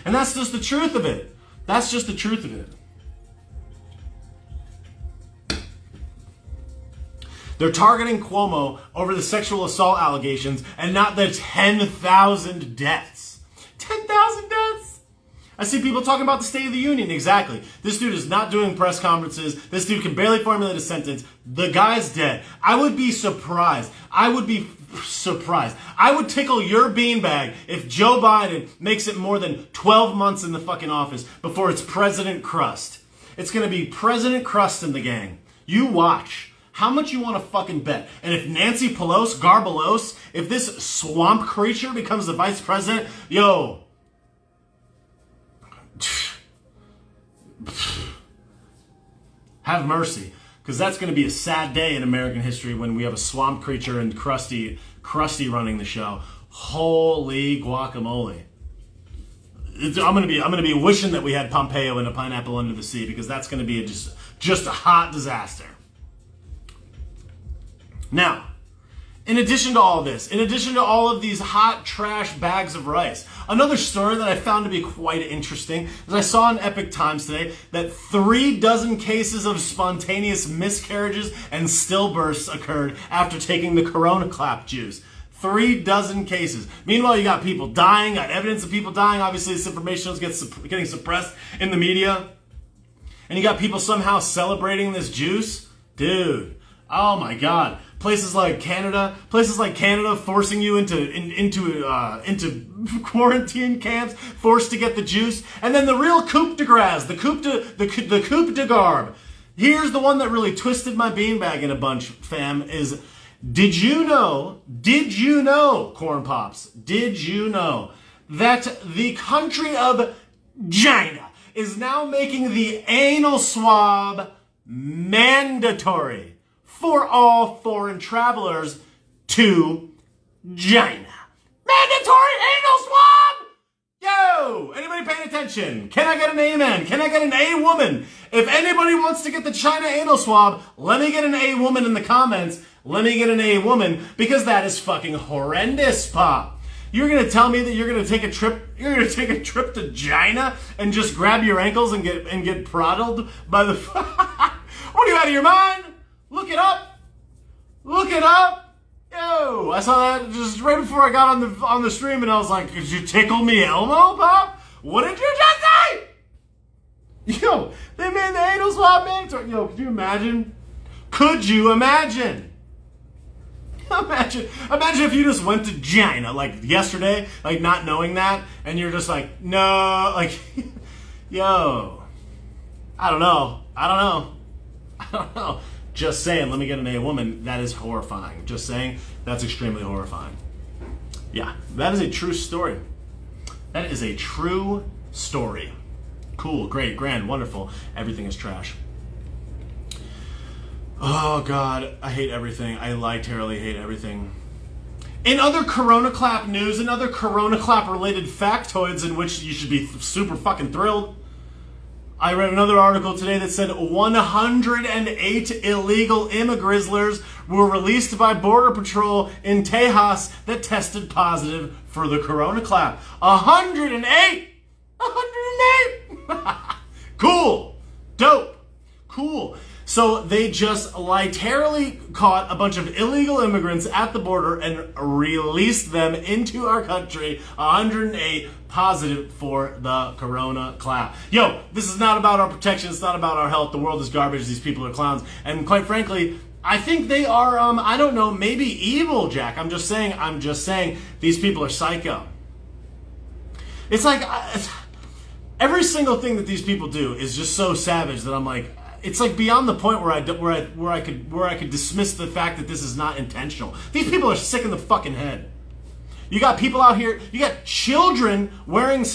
And that's just the truth of it. That's just the truth of it. They're targeting Cuomo over the sexual assault allegations and not the 10,000 deaths. 10,000 deaths. I see people talking about the State of the Union. Exactly. This dude is not doing press conferences. This dude can barely formulate a sentence. The guy's dead. I would be surprised. I would tickle your beanbag if Joe Biden makes it more than 12 months in the fucking office before it's President Crust. It's going to be President Crust and the gang. You watch. How much you want to fucking bet? And if Nancy Garbelos, if this swamp creature becomes the vice president, yo, have mercy. Because that's going to be a sad day in American history when we have a swamp creature and Krusty running the show. Holy guacamole. I'm gonna be wishing that we had Pompeo and a pineapple under the sea, because that's going to be just a hot disaster. Now, in addition to all this, in addition to all of these hot trash bags of rice, another story that I found to be quite interesting is I saw in Epic Times today that 36 cases of spontaneous miscarriages and stillbirths occurred after taking the Corona Clap juice. 36 cases. Meanwhile, you got people dying, got evidence of people dying. Obviously, this information is getting suppressed in the media. And you got people somehow celebrating this juice. Dude, oh my God. Places like Canada forcing you into quarantine camps, forced to get the juice, and then the real coup de grace, the coup de garbe. Here's the one that really twisted my beanbag in a bunch, fam. Is did you know, Corn Pops? Did you know that the country of China is now making the anal swab mandatory for all foreign travelers to China? Mandatory anal swab! Yo! Anybody paying attention? Can I get an amen? Can I get an A woman? If anybody wants to get the China anal swab, let me get an A woman in the comments. Let me get an A woman, because that is fucking horrendous, Pop. You're gonna tell me that you're gonna take a trip to China and just grab your ankles and get proddled by the What, are you out of your mind? Look it up. Yo, I saw that just right before I got on the stream, and I was like, "Did you tickle me, Elmo, Pop? What did you just say?" Yo, they made the anal swab mandatory. Yo, could you imagine? Imagine if you just went to China like yesterday, like not knowing that, and you're just like, no, like, yo, I don't know. I don't know. Just saying, let me get an A woman. That is horrifying. Just saying, that's extremely horrifying. Yeah, that is a true story. That is a true story. Cool, great, grand, wonderful. Everything is trash. Oh God, I hate everything. I terribly hate everything. In other Corona Clap news, and other Corona Clap related factoids in which you should be super fucking thrilled, I read another article today that said 108 illegal immigrants were released by Border Patrol in Tejas that tested positive for the Corona Clap. 108! 108! Cool. Dope. Cool. So they just literally caught a bunch of illegal immigrants at the border and released them into our country. 108 positive for the Corona Clap. Yo, this is not about our protection. It's not about our health. The world is garbage. These people are clowns. And quite frankly, I think they are, I don't know, maybe evil, Jack. I'm just saying these people are psycho. It's like, every single thing that these people do is just so savage that I'm like, it's like beyond the point where I could dismiss the fact that this is not intentional. These people are sick in the fucking head. You got people out here, you got children wearing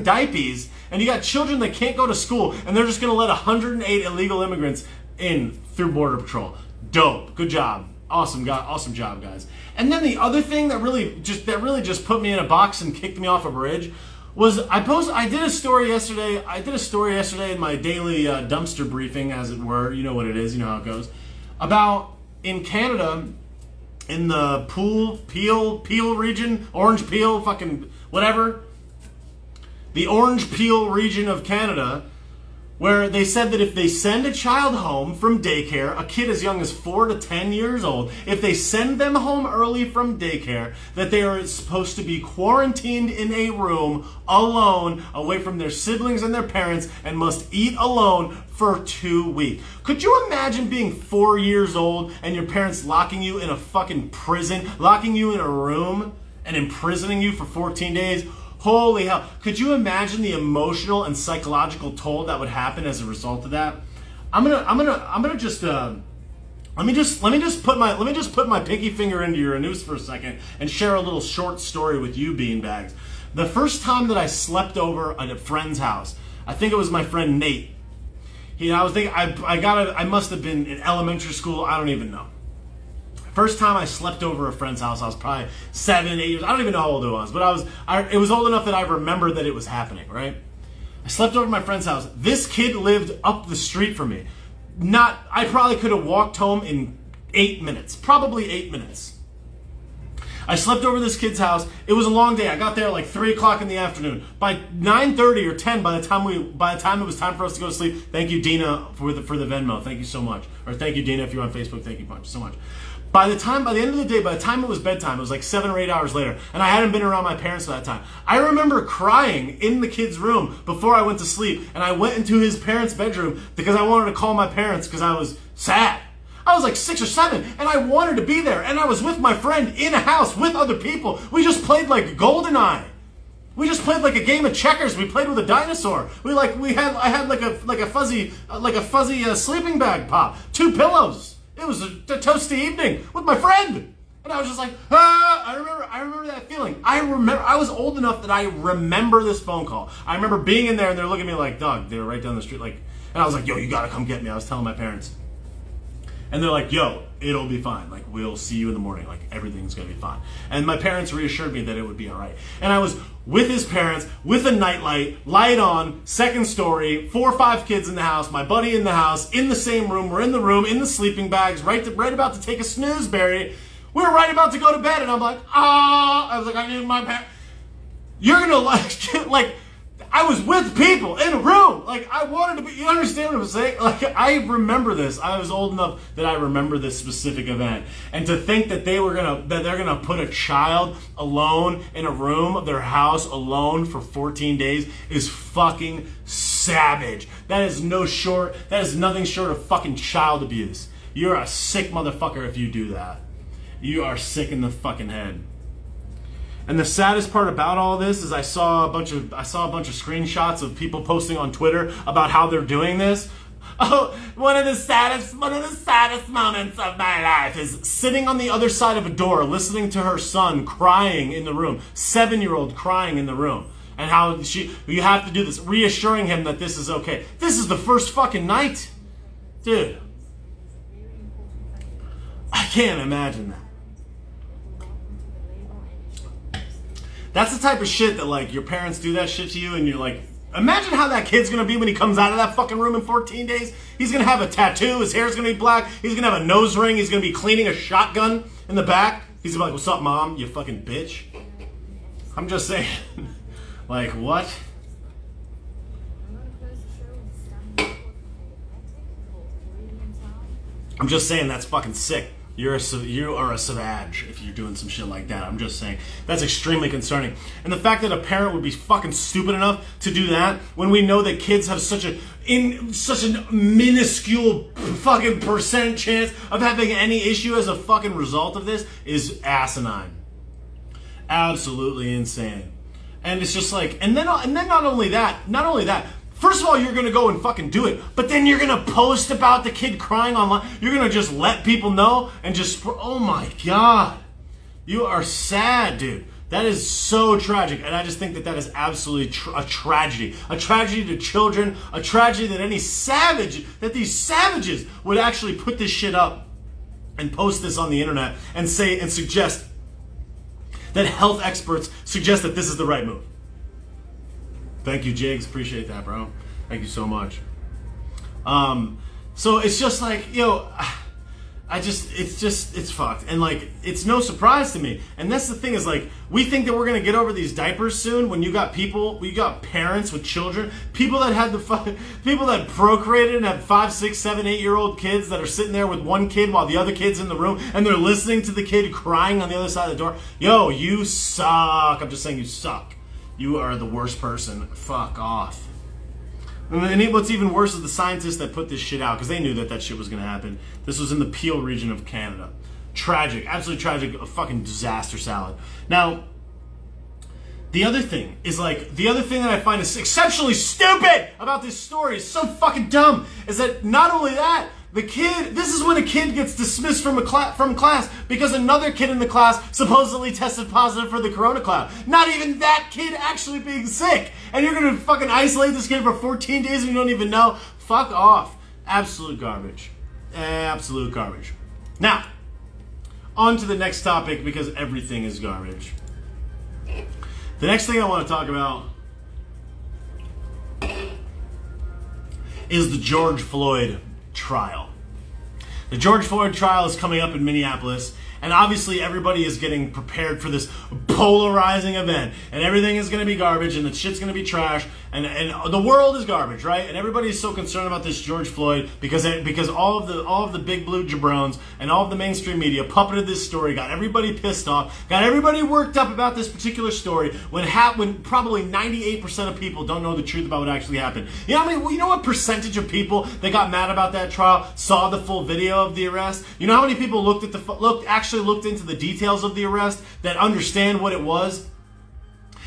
diapers, and you got children that can't go to school, and they're just gonna let 108 illegal immigrants in through Border Patrol. Dope. Good job. Awesome job, guys. And then the other thing that really just put me in a box and kicked me off a bridge was I did a story yesterday. I did a story yesterday in my daily dumpster briefing, as it were. You know what it is. You know how it goes. About in Canada, in the Peel region, orange peel, fucking whatever. The orange peel region of Canada, where they said that if they send a child home from daycare, a kid as young as 4 to 10 years old, if they send them home early from daycare, that they are supposed to be quarantined in a room alone, away from their siblings and their parents, and must eat alone for 2 weeks. Could you imagine being 4 years old and your parents locking you in a fucking prison, locking you in a room and imprisoning you for 14 days? Holy hell. Could you imagine the emotional and psychological toll that would happen as a result of that? Let me just put my pinky finger into your noose for a second and share a little short story with you, beanbags. The first time that I slept over at a friend's house, I think it was my friend Nate. I must have been in elementary school, I don't even know. First time I slept over a friend's house, I was probably 7, 8 years. I don't even know how old it was, but it was old enough that I remember that it was happening, right? I slept over at my friend's house. This kid lived up the street from me. I probably could have walked home in 8 minutes, probably 8 minutes. I slept over this kid's house. It was a long day. I got there like 3 o'clock in the afternoon. By 9:30 or 10, by the time it was time for us to go to sleep, thank you, Dina, for the Venmo. Thank you so much. Or thank you, Dina, if you're on Facebook. Thank you so much. By the end of the day, by the time it was bedtime, it was like 7 or 8 hours later, and I hadn't been around my parents at that time. I remember crying in the kid's room before I went to sleep, and I went into his parents' bedroom because I wanted to call my parents because I was sad. I was like 6 or 7, and I wanted to be there, and I was with my friend in a house with other people. We just played like GoldenEye. We just played like a game of checkers. We played with a dinosaur. I had like a fuzzy sleeping bag pop, 2 pillows. It was a toasty evening with my friend. And I was just like, I remember that feeling. I was old enough that I remember this phone call. I remember being in there and they're looking at me like, dog, they were right down the street. And I was like, yo, you gotta come get me. I was telling my parents. And they're like, yo, it'll be fine. Like, we'll see you in the morning. Like, everything's gonna be fine. And my parents reassured me that it would be all right. And I was with his parents, with a nightlight, light on, second story, 4 or 5 kids in the house, my buddy in the house, in the same room. We're in the room, in the sleeping bags, right about to take a snoozeberry. We were right about to go to bed, and I'm like, I was like, I need my parents. You're gonna like, I was with people in a room. Like, I wanted to be, you understand what I'm saying? Like, I remember this. I was old enough that I remember this specific event. And to think that they're gonna put a child alone in a room of their house alone for 14 days is fucking savage. That is nothing short of fucking child abuse. You're a sick motherfucker if you do that. You are sick in the fucking head. And the saddest part about all this is I saw a bunch of screenshots of people posting on Twitter about how they're doing this. Oh, one of the saddest moments of my life is sitting on the other side of a door, listening to her son crying in the room, 7-year-old crying in the room, and how you have to do this, reassuring him that this is okay. This is the first fucking night, dude. I can't imagine that. That's the type of shit that, like, your parents do that shit to you, and you're like, imagine how that kid's gonna be when he comes out of that fucking room in 14 days. He's gonna have a tattoo, his hair's gonna be black, he's gonna have a nose ring, he's gonna be cleaning a shotgun in the back. He's gonna be like, what's up, mom, you fucking bitch? I'm just saying. Like, what? I'm just saying that's fucking sick. You are a savage if you're doing some shit like that. I'm just saying. That's extremely concerning. And the fact that a parent would be fucking stupid enough to do that when we know that kids have such a minuscule fucking percent chance of having any issue as a fucking result of this is asinine. Absolutely insane. And it's just like, and then not only that, first of all, you're going to go and fucking do it, but then you're going to post about the kid crying online. You're going to just let people know and just, oh my God. You are sad, dude. That is so tragic. And I just think that is absolutely a tragedy. A tragedy to children. A tragedy that these savages would actually put this shit up and post this on the internet and say and suggest that health experts suggest that this is the right move. Thank you, Jigs. Appreciate that, bro. Thank you so much. So it's just like, it's fucked. And like, it's no surprise to me. And that's the thing is like, we think that we're going to get over these diapers soon when you got parents with children, people that procreated and have 5, 6, 7, 8-year-old kids that are sitting there with one kid while the other kid's in the room and they're listening to the kid crying on the other side of the door. Yo, you suck. I'm just saying you suck. You are the worst person. Fuck off. And what's even worse is the scientists that put this shit out, because they knew that shit was going to happen. This was in the Peel region of Canada. Tragic. Absolutely tragic. A fucking disaster salad. Now, the other thing that I find is exceptionally stupid about this story, is so fucking dumb, is that not only that, this is when a kid gets dismissed from class because another kid in the class supposedly tested positive for the corona cloud. Not even that kid actually being sick. And you're going to fucking isolate this kid for 14 days and you don't even know? Fuck off. Absolute garbage. Absolute garbage. Now, on to the next topic, because everything is garbage. The next thing I want to talk about is the George Floyd trial. The George Floyd trial is coming up in Minneapolis, and obviously everybody is getting prepared for this polarizing event, and everything is going to be garbage, and the shit's going to be trash, and the world is garbage, right? And everybody is so concerned about this George Floyd because all of the big blue jabrones and all of the mainstream media puppeted this story, got everybody pissed off, got everybody worked up about this particular story when probably 98% of people don't know the truth about what actually happened. You know what percentage of people that got mad about that trial saw the full video of the arrest? You know how many people looked into the details of the arrest that understand what it was?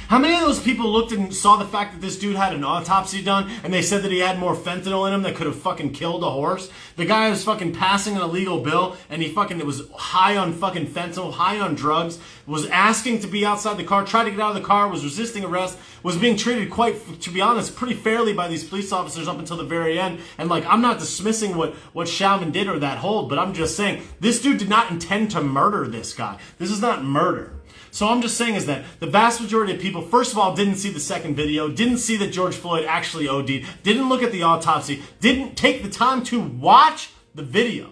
How many of those people looked and saw the fact that this dude had an autopsy done and they said that he had more fentanyl in him that could have fucking killed a horse? The guy was fucking passing an illegal bill and he was high on fucking fentanyl, high on drugs, was asking to be outside the car, tried to get out of the car, was resisting arrest, was being treated quite, to be honest, pretty fairly by these police officers up until the very end. And like, I'm not dismissing what Chauvin did or that hold, but I'm just saying this dude did not intend to murder this guy. This is not murder. So I'm just saying is that the vast majority of people, first of all, didn't see the second video, didn't see that George Floyd actually OD'd, didn't look at the autopsy, didn't take the time to watch the video.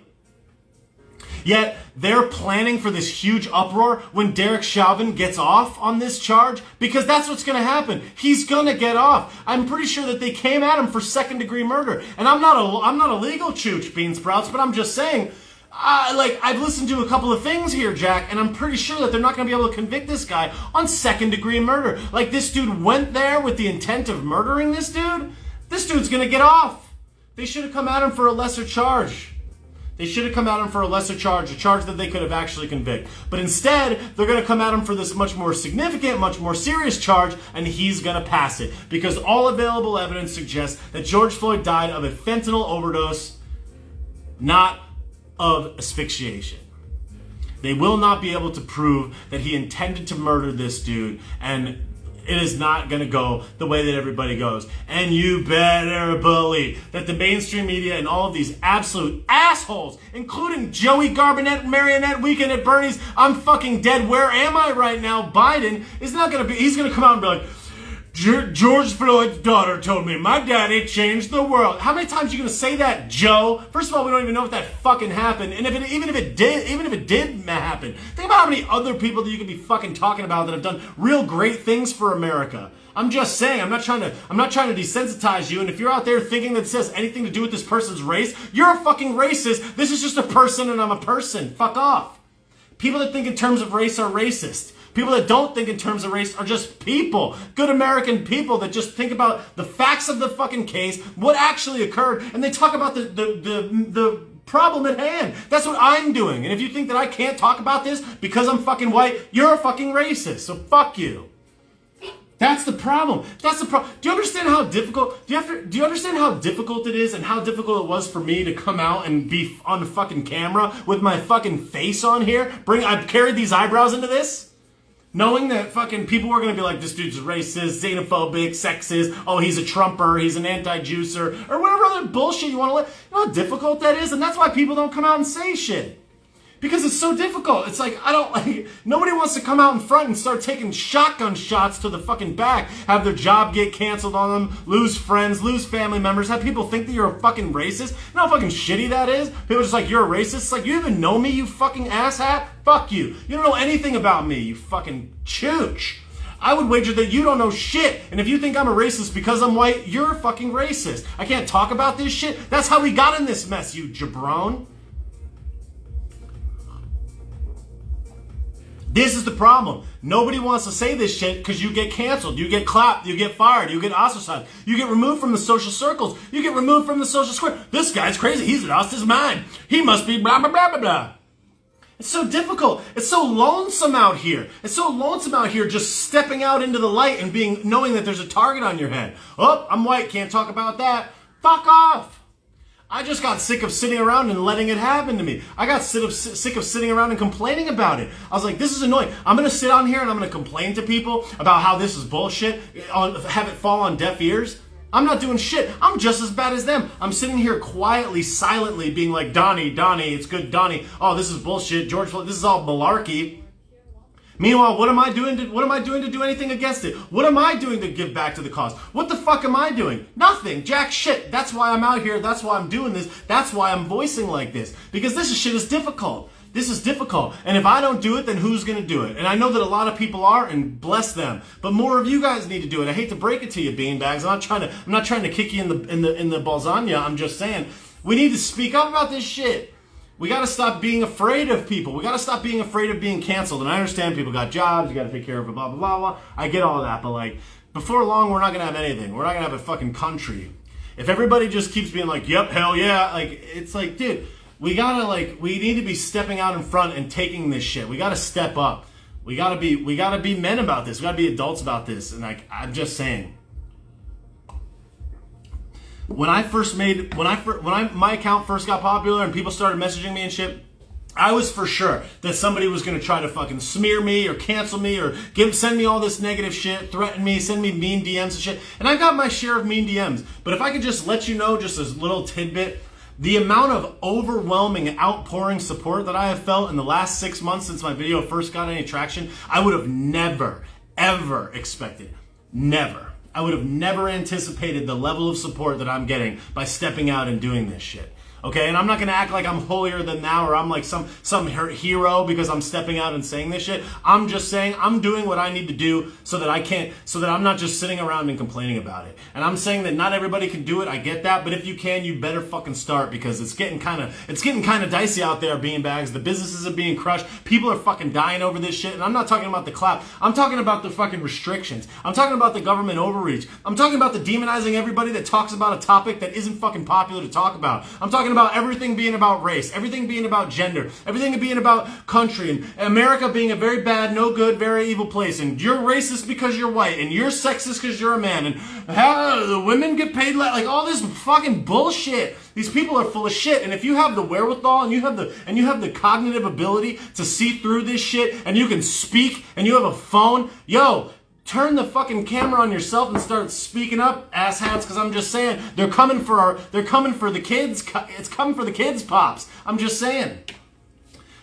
Yet they're planning for this huge uproar when Derek Chauvin gets off on this charge, because that's what's going to happen. He's going to get off. I'm pretty sure that they came at him for second-degree murder. And I'm not a legal chooch, Bean Sprouts, but I'm just saying, I've listened to a couple of things here, Jack, and I'm pretty sure that they're not going to be able to convict this guy on second-degree murder. Like, this dude went there with the intent of murdering this dude. This dude's going to get off. They should have come at him for a lesser charge. They should have come at him for a lesser charge, a charge that they could have actually convicted. But instead, they're going to come at him for this much more significant, much more serious charge, and he's going to pass it. Because all available evidence suggests that George Floyd died of a fentanyl overdose, not of asphyxiation. They will not be able to prove that he intended to murder this dude, and it is not going to go the way that everybody goes. And you better believe that the mainstream media and all of these absolute assholes, including Joey Garbanette, Marionette Weekend at Bernie's, I'm fucking dead, where am I right now, Biden, is not going to be, he's going to come out and be like, George Floyd's daughter told me my daddy changed the world. How many times are you going to say that, Joe? First of all, we don't even know if that fucking happened. And even if it did happen, think about how many other people that you could be fucking talking about that have done real great things for America. I'm just saying, I'm not trying to desensitize you. And if you're out there thinking that this has anything to do with this person's race, you're a fucking racist. This is just a person and I'm a person. Fuck off. People that think in terms of race are racist. People that don't think in terms of race are just people. Good American people that just think about the facts of the fucking case, what actually occurred, and they talk about the problem at hand. That's what I'm doing. And if you think that I can't talk about this because I'm fucking white, you're a fucking racist. So fuck you. That's the problem. That's the problem. Do you understand how difficult? Do you understand how difficult it is and how difficult it was for me to come out and be on the fucking camera with my fucking face on here? I've carried these eyebrows into this. Knowing that fucking people were going to be like, this dude's racist, xenophobic, sexist, oh, he's a Trumper, he's an anti-juicer, or whatever other bullshit you want to let. You know how difficult that is? And that's why people don't come out and say shit. Because it's so difficult. It's like, nobody wants to come out in front and start taking shotgun shots to the fucking back, have their job get canceled on them, lose friends, lose family members, have people think that you're a fucking racist. You know how fucking shitty that is? People are just like, you're a racist. It's like, you even know me, you fucking asshat? Fuck you. You don't know anything about me, you fucking chooch. I would wager that you don't know shit. And if you think I'm a racist because I'm white, you're a fucking racist. I can't talk about this shit. That's how we got in this mess, you jabron. This is the problem. Nobody wants to say this shit because you get canceled, you get clapped, you get fired, you get ostracized, you get removed from the social circles, you get removed from the social square. This guy's crazy, he's lost his mind. He must be blah, blah, blah, blah, blah. It's so difficult. It's so lonesome out here. It's so lonesome out here just stepping out into the light and knowing that there's a target on your head. Oh, I'm white, can't talk about that. Fuck off. I just got sick of sitting around and letting it happen to me. I got sick of sitting around and complaining about it. I was like, this is annoying. I'm going to sit on here and I'm going to complain to people about how this is bullshit, have it fall on deaf ears. I'm not doing shit. I'm just as bad as them. I'm sitting here quietly, silently being like, Donnie, it's good, Donnie. Oh, this is bullshit. George Floyd, this is all malarkey. Meanwhile, what am I doing to do anything against it? What am I doing to give back to the cause? What the fuck am I doing? Nothing. Jack shit. That's why I'm out here. That's why I'm doing this. That's why I'm voicing like this. Because this shit is difficult. This is difficult. And if I don't do it, then who's going to do it? And I know that a lot of people are, and bless them. But more of you guys need to do it. I hate to break it to you, beanbags. I'm not trying to kick you in the balzania. I'm just saying we need to speak up about this shit. We got to stop being afraid of people. We got to stop being afraid of being canceled. And I understand people got jobs. You got to take care of it, blah, blah, blah, blah. I get all of that. But like, before long, we're not going to have anything. We're not going to have a fucking country. If everybody just keeps being like, yep, hell yeah. Like, it's like, dude, we need to be stepping out in front and taking this shit. We got to step up. We got to be men about this. We got to be adults about this. And like, I'm just saying. When my account first got popular and people started messaging me and shit, I was for sure that somebody was going to try to fucking smear me or cancel me or send me all this negative shit, threaten me, send me mean DMs and shit. And I got my share of mean DMs. But if I could just let you know, just as little tidbit, the amount of overwhelming outpouring support that I have felt in the last 6 months since my video first got any traction, I would have never, ever expected. Never. I would have never anticipated the level of support that I'm getting by stepping out and doing this shit. Okay, and I'm not gonna act like I'm holier than thou or I'm like some hero because I'm stepping out and saying this shit. I'm just saying I'm doing what I need to do so that I'm not just sitting around and complaining about it. And I'm saying that not everybody can do it. I get that, but if you can, you better fucking start because it's getting kind of dicey out there, beanbags. The businesses are being crushed. People are fucking dying over this shit. And I'm not talking about the clap. I'm talking about the fucking restrictions. I'm talking about the government overreach. I'm talking about the demonizing everybody that talks about a topic that isn't fucking popular to talk about. I'm talking about everything being about race, everything being about gender, everything being about country, and America being a very bad, no good, very evil place, and you're racist because you're white, and you're sexist because you're a man, and how the women get paid like all this fucking bullshit. These people are full of shit, and if you have the wherewithal and you have the cognitive ability to see through this shit, and you can speak, and you have a phone, yo, turn the fucking camera on yourself and start speaking up, asshats, because I'm just saying, they're coming for the kids. It's coming for the kids, pops. I'm just saying.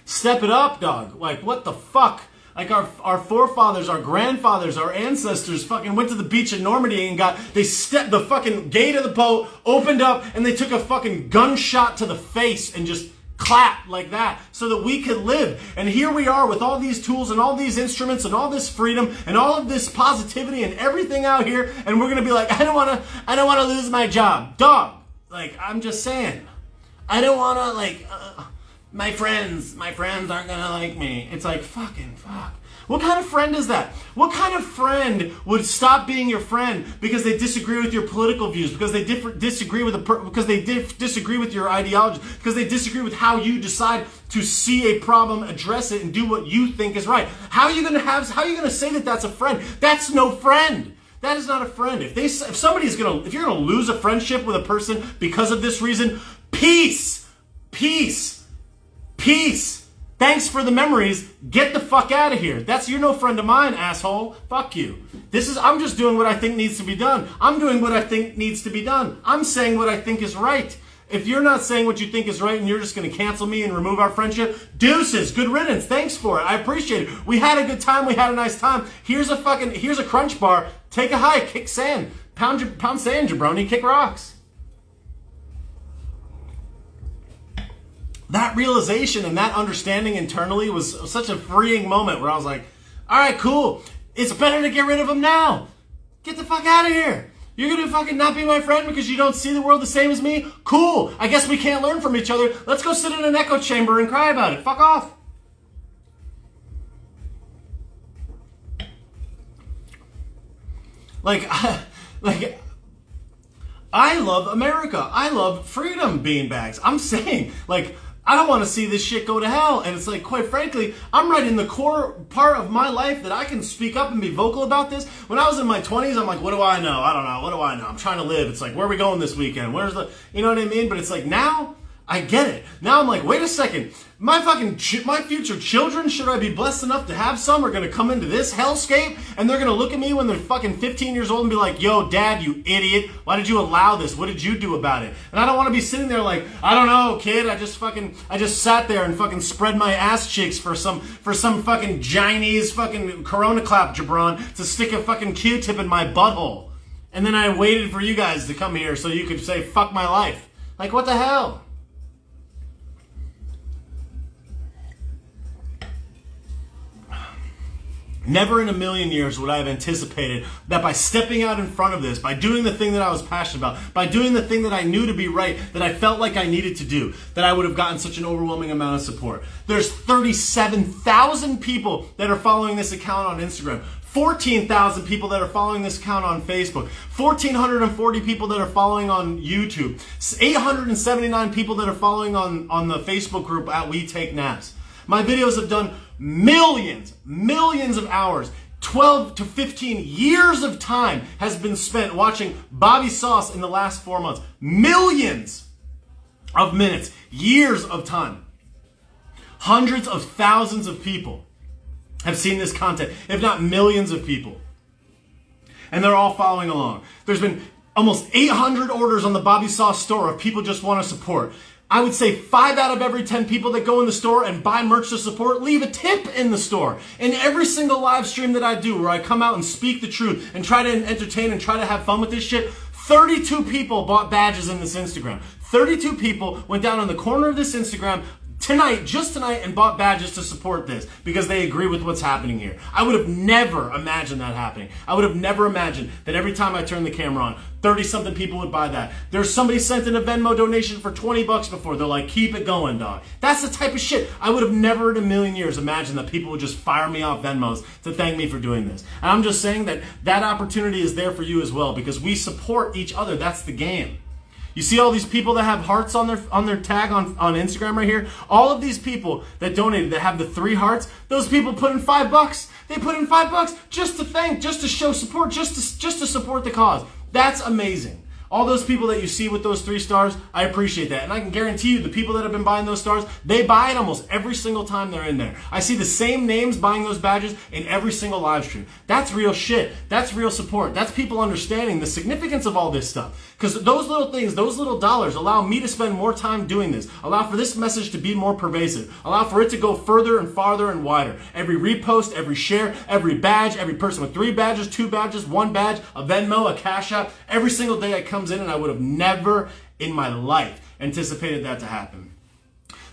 Step it up, dog. Like, what the fuck? Like, our forefathers, our grandfathers, our ancestors fucking went to the beach in Normandy and they stepped the fucking gate of the boat, opened up, and they took a fucking gunshot to the face and just clapped like that so that we could live. And here we are with all these tools and all these instruments and all this freedom and all of this positivity and everything out here, and we're gonna be like, I don't wanna lose my job. Dog, like, I'm just saying, I don't wanna, like, my friends aren't gonna like me. It's like, fucking fuck. What kind of friend is that? What kind of friend would stop being your friend because they disagree with your political views, because they disagree with your ideology, because they disagree with how you decide to see a problem, address it, and do what you think is right? How are you gonna say that that's a friend? That's no friend. That is not a friend. If you're gonna lose a friendship with a person because of this reason, peace. Thanks for the memories. Get the fuck out of here. You're no friend of mine, asshole. Fuck you. I'm just doing what I think needs to be done. I'm doing what I think needs to be done. I'm saying what I think is right. If you're not saying what you think is right and you're just going to cancel me and remove our friendship, deuces, good riddance. Thanks for it. I appreciate it. We had a good time. We had a nice time. Here's a crunch bar. Take a hike. Kick sand. Pound sand, jabroni. Kick rocks. That realization and that understanding internally was such a freeing moment where I was like, all right, cool. It's better to get rid of him now. Get the fuck out of here. You're going to fucking not be my friend because you don't see the world the same as me? Cool. I guess we can't learn from each other. Let's go sit in an echo chamber and cry about it. Fuck off. I love America. I love freedom, beanbags. I'm saying, like, I don't want to see this shit go to hell. And it's like, quite frankly, I'm right in the core part of my life that I can speak up and be vocal about this. When I was in my 20s, I'm like, what do I know? I don't know. What do I know? I'm trying to live. It's like, where are we going this weekend? You know what I mean? But it's like, now I get it. Now I'm like, wait a second. My future children, should I be blessed enough to have some, are going to come into this hellscape, and they're going to look at me when they're fucking 15 years old and be like, yo, dad, you idiot. Why did you allow this? What did you do about it? And I don't want to be sitting there like, I don't know, kid. I just sat there and fucking spread my ass cheeks for some fucking Chinese fucking Corona clap jabron to stick a fucking Q-tip in my butthole. And then I waited for you guys to come here so you could say, fuck my life. Like, what the hell? Never in a million years would I have anticipated that by stepping out in front of this, by doing the thing that I was passionate about, by doing the thing that I knew to be right, that I felt like I needed to do, that I would have gotten such an overwhelming amount of support. There's 37,000 people that are following this account on Instagram. 14,000 people that are following this account on Facebook, 1,440 people that are following on YouTube, 879 people that are following on the Facebook group at We Take Naps. My videos have done millions of hours. 12 to 15 years of time has been spent watching Bobby Sauce in the last 4 months. Millions of minutes, years of time. Hundreds of thousands of people have seen this content, if not millions of people. And they're all following along. There's been almost 800 orders on the Bobby Sauce store of people just want to support. I would say 5 out of every 10 people that go in the store and buy merch to support leave a tip in the store. In every single live stream that I do where I come out and speak the truth and try to entertain and try to have fun with this shit, 32 people bought badges in this Instagram. 32 people went down in the corner of this Instagram just tonight, and bought badges to support this because they agree with what's happening here. I would have never imagined that happening. I would have never imagined that every time I turn the camera on, 30-something people would buy that. There's somebody sent in a Venmo donation for $20 before. They're like, keep it going, dog. That's the type of shit. I would have never in a million years imagined that people would just fire me off Venmos to thank me for doing this. And I'm just saying that opportunity is there for you as well because we support each other. That's the game. You see all these people that have hearts on their tag on Instagram right here? All of these people that donated, that have the 3 hearts, those people put in $5. They put in $5 just to thank, just to show support, just to support the cause. That's amazing. All those people that you see with those 3 stars, I appreciate that. And I can guarantee you the people that have been buying those stars, they buy it almost every single time they're in there. I see the same names buying those badges in every single live stream. That's real shit. That's real support. That's people understanding the significance of all this stuff. Because those little things, those little dollars allow me to spend more time doing this. Allow for this message to be more pervasive. Allow for it to go further and farther and wider. Every repost, every share, every badge, every person with 3 badges, 2 badges, 1 badge, a Venmo, a Cashapp, every single day I comes in, and I would have never in my life anticipated that to happen.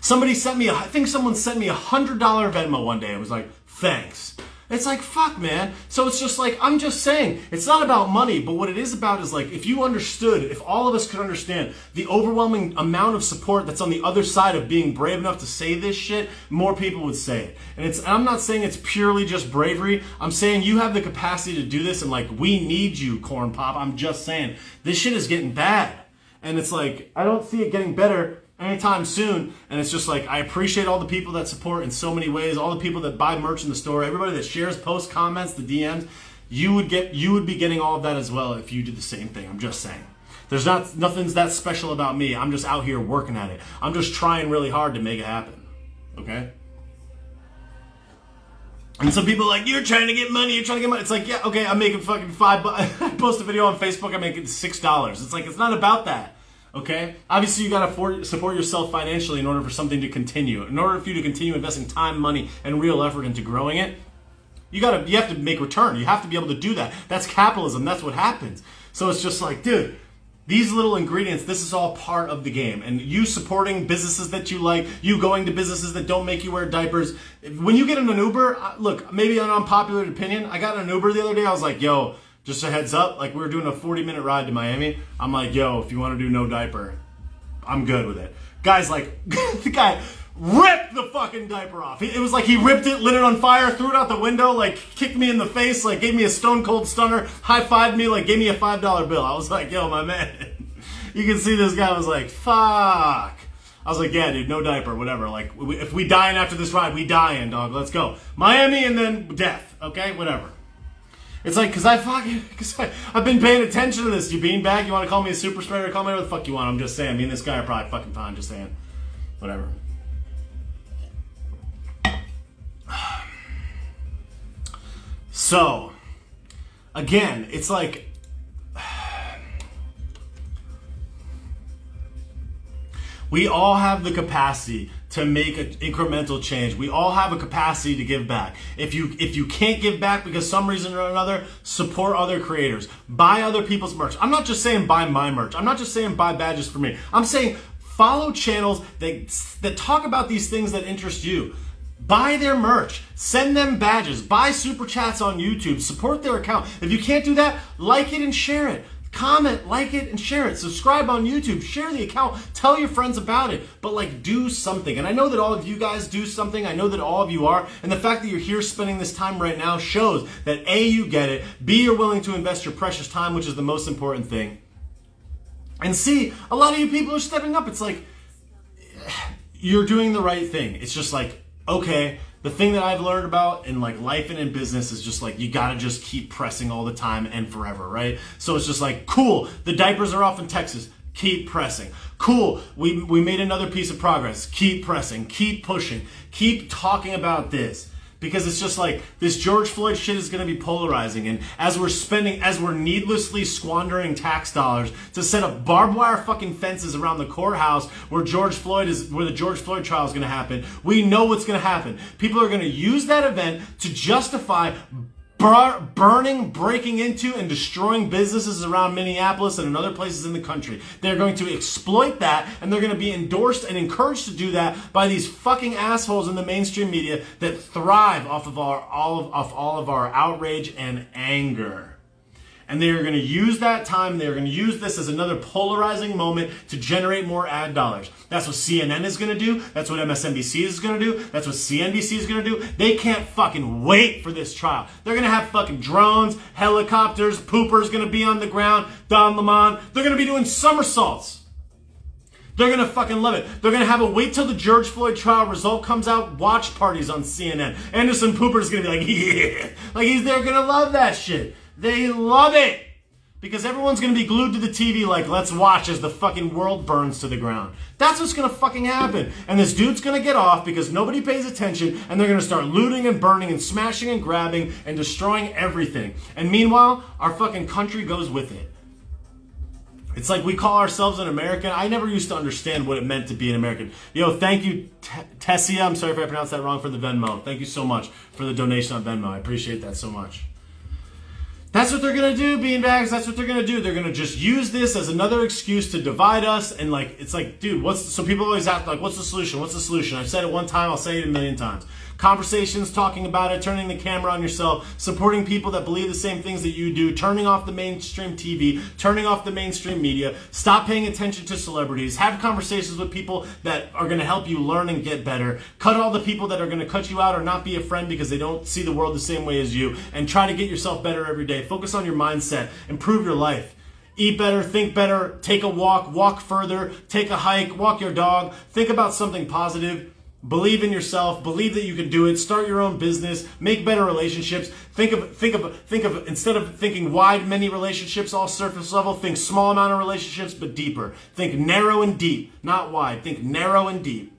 Somebody sent me, I think someone sent me $100 Venmo one day. It was like, thanks. It's like, fuck, man. So it's just like, I'm just saying, it's not about money, but what it is about is like, if you understood, if all of us could understand the overwhelming amount of support that's on the other side of being brave enough to say this shit, more people would say it. And I'm not saying it's purely just bravery. I'm saying you have the capacity to do this, and like, we need you, Corn Pop. I'm just saying, this shit is getting bad. And it's like, I don't see it getting better anytime soon. And it's just like, I appreciate all the people that support in so many ways, all the people that buy merch in the store, everybody that shares, posts, comments, the DMs. You would be getting all of that as well if you did the same thing. I'm just saying. Nothing's that special about me. I'm just out here working at it. I'm just trying really hard to make it happen. Okay? And some people are like, you're trying to get money, It's like, yeah, okay, I'm making fucking $5. I post a video on Facebook, I make it $6. It's like, it's not about that. Okay? Obviously, you gotta support yourself financially in order for something to continue. In order for you to continue investing time, money, and real effort into growing it, you have to make return. You have to be able to do that. That's capitalism. That's what happens. So it's just like, dude, these little ingredients, this is all part of the game. And you supporting businesses that you like, you going to businesses that don't make you wear diapers. When you get in an Uber, look, maybe an unpopular opinion, I got in an Uber the other day, I was like, yo, just a heads up, like we were doing a 40-minute ride to Miami. I'm like, yo, if you want to do no diaper, I'm good with it. Guy's like, the guy ripped the fucking diaper off. It was like he ripped it, lit it on fire, threw it out the window, like kicked me in the face, like gave me a stone cold stunner, high-fived me, like gave me a $5 bill. I was like, yo, my man. You can see this guy was like, fuck. I was like, yeah, dude, no diaper, whatever. Like, if we dying after this ride, we dying, dog. Let's go. Miami and then death, okay? Whatever. It's like, I've been paying attention to this, you beanbag. You want to call me a super spreader? Call me whatever the fuck you want. I'm just saying. Me and this guy are probably fucking fine. Just saying. Whatever. So, again, it's like, we all have the capacity to make an incremental change. We all have a capacity to give back. If you can't give back because some reason or another, support other creators. Buy other people's merch. I'm not just saying buy my merch. I'm not just saying buy badges for me. I'm saying follow channels that talk about these things that interest you. Buy their merch. Send them badges. Buy super chats on YouTube. Support their account. If you can't do that, like it and share it. Comment, like it, and share it. Subscribe on YouTube. Share the account. Tell your friends about it. But like, do something. And I know that all of you guys do something. I know that all of you are. And the fact that you're here spending this time right now shows that A, you get it. B, you're willing to invest your precious time, which is the most important thing. And C, a lot of you people are stepping up. It's like, you're doing the right thing. It's just like, okay, the thing that I've learned about in like life and in business is just like, you gotta just keep pressing all the time and forever, right? So it's just like, cool, the diapers are off in Texas. Keep pressing. Cool, we made another piece of progress. Keep pressing, keep pushing, keep talking about this. Because it's just like, this George Floyd shit is going to be polarizing. And as we're needlessly squandering tax dollars to set up barbed wire fucking fences around the courthouse where the George Floyd trial is going to happen, we know what's going to happen. People are going to use that event to justify burning, breaking into, and destroying businesses around Minneapolis and in other places in the country. They're going to exploit that, and they're going to be endorsed and encouraged to do that by these fucking assholes in the mainstream media that thrive off of all of our outrage and anger. And they are going to use that time, they're going to use this as another polarizing moment to generate more ad dollars. That's what CNN is going to do. That's what MSNBC is going to do. That's what CNBC is going to do. They can't fucking wait for this trial. They're going to have fucking drones, helicopters, poopers going to be on the ground, Don Lemon. They're going to be doing somersaults. They're going to fucking love it. They're going to have a wait till the George Floyd trial result comes out, watch parties on CNN. Anderson Cooper's going to be like, yeah. Like, they're going to love that shit. They love it. Because everyone's going to be glued to the TV like, let's watch as the fucking world burns to the ground. That's what's going to fucking happen. And this dude's going to get off because nobody pays attention, and they're going to start looting and burning and smashing and grabbing and destroying everything. And meanwhile, our fucking country goes with it. It's like we call ourselves an American. I never used to understand what it meant to be an American. Yo, thank you, Tessia. I'm sorry if I pronounced that wrong, for the Venmo. Thank you so much for the donation on Venmo. I appreciate that so much. That's what they're going to do, beanbags. That's what they're going to do. They're going to just use this as another excuse to divide us. And like, it's like, dude, so people always ask, like, what's the solution? What's the solution? I've said it one time. I'll say it a million times. Conversations, talking about it, turning the camera on yourself, supporting people that believe the same things that you do, turning off the mainstream TV, turning off the mainstream media, stop paying attention to celebrities, have conversations with people that are going to help you learn and get better, cut all the people that are going to cut you out or not be a friend because they don't see the world the same way as you, and try to get yourself better every day. Focus on your mindset, improve your life. Eat better, think better, take a walk further, take a hike, walk your dog, think about something positive. Believe in yourself, believe that you can do it, start your own business, make better relationships. Think of instead of thinking wide, many relationships, all surface level, think small amount of relationships, but deeper. Think narrow and deep, not wide. Think narrow and deep.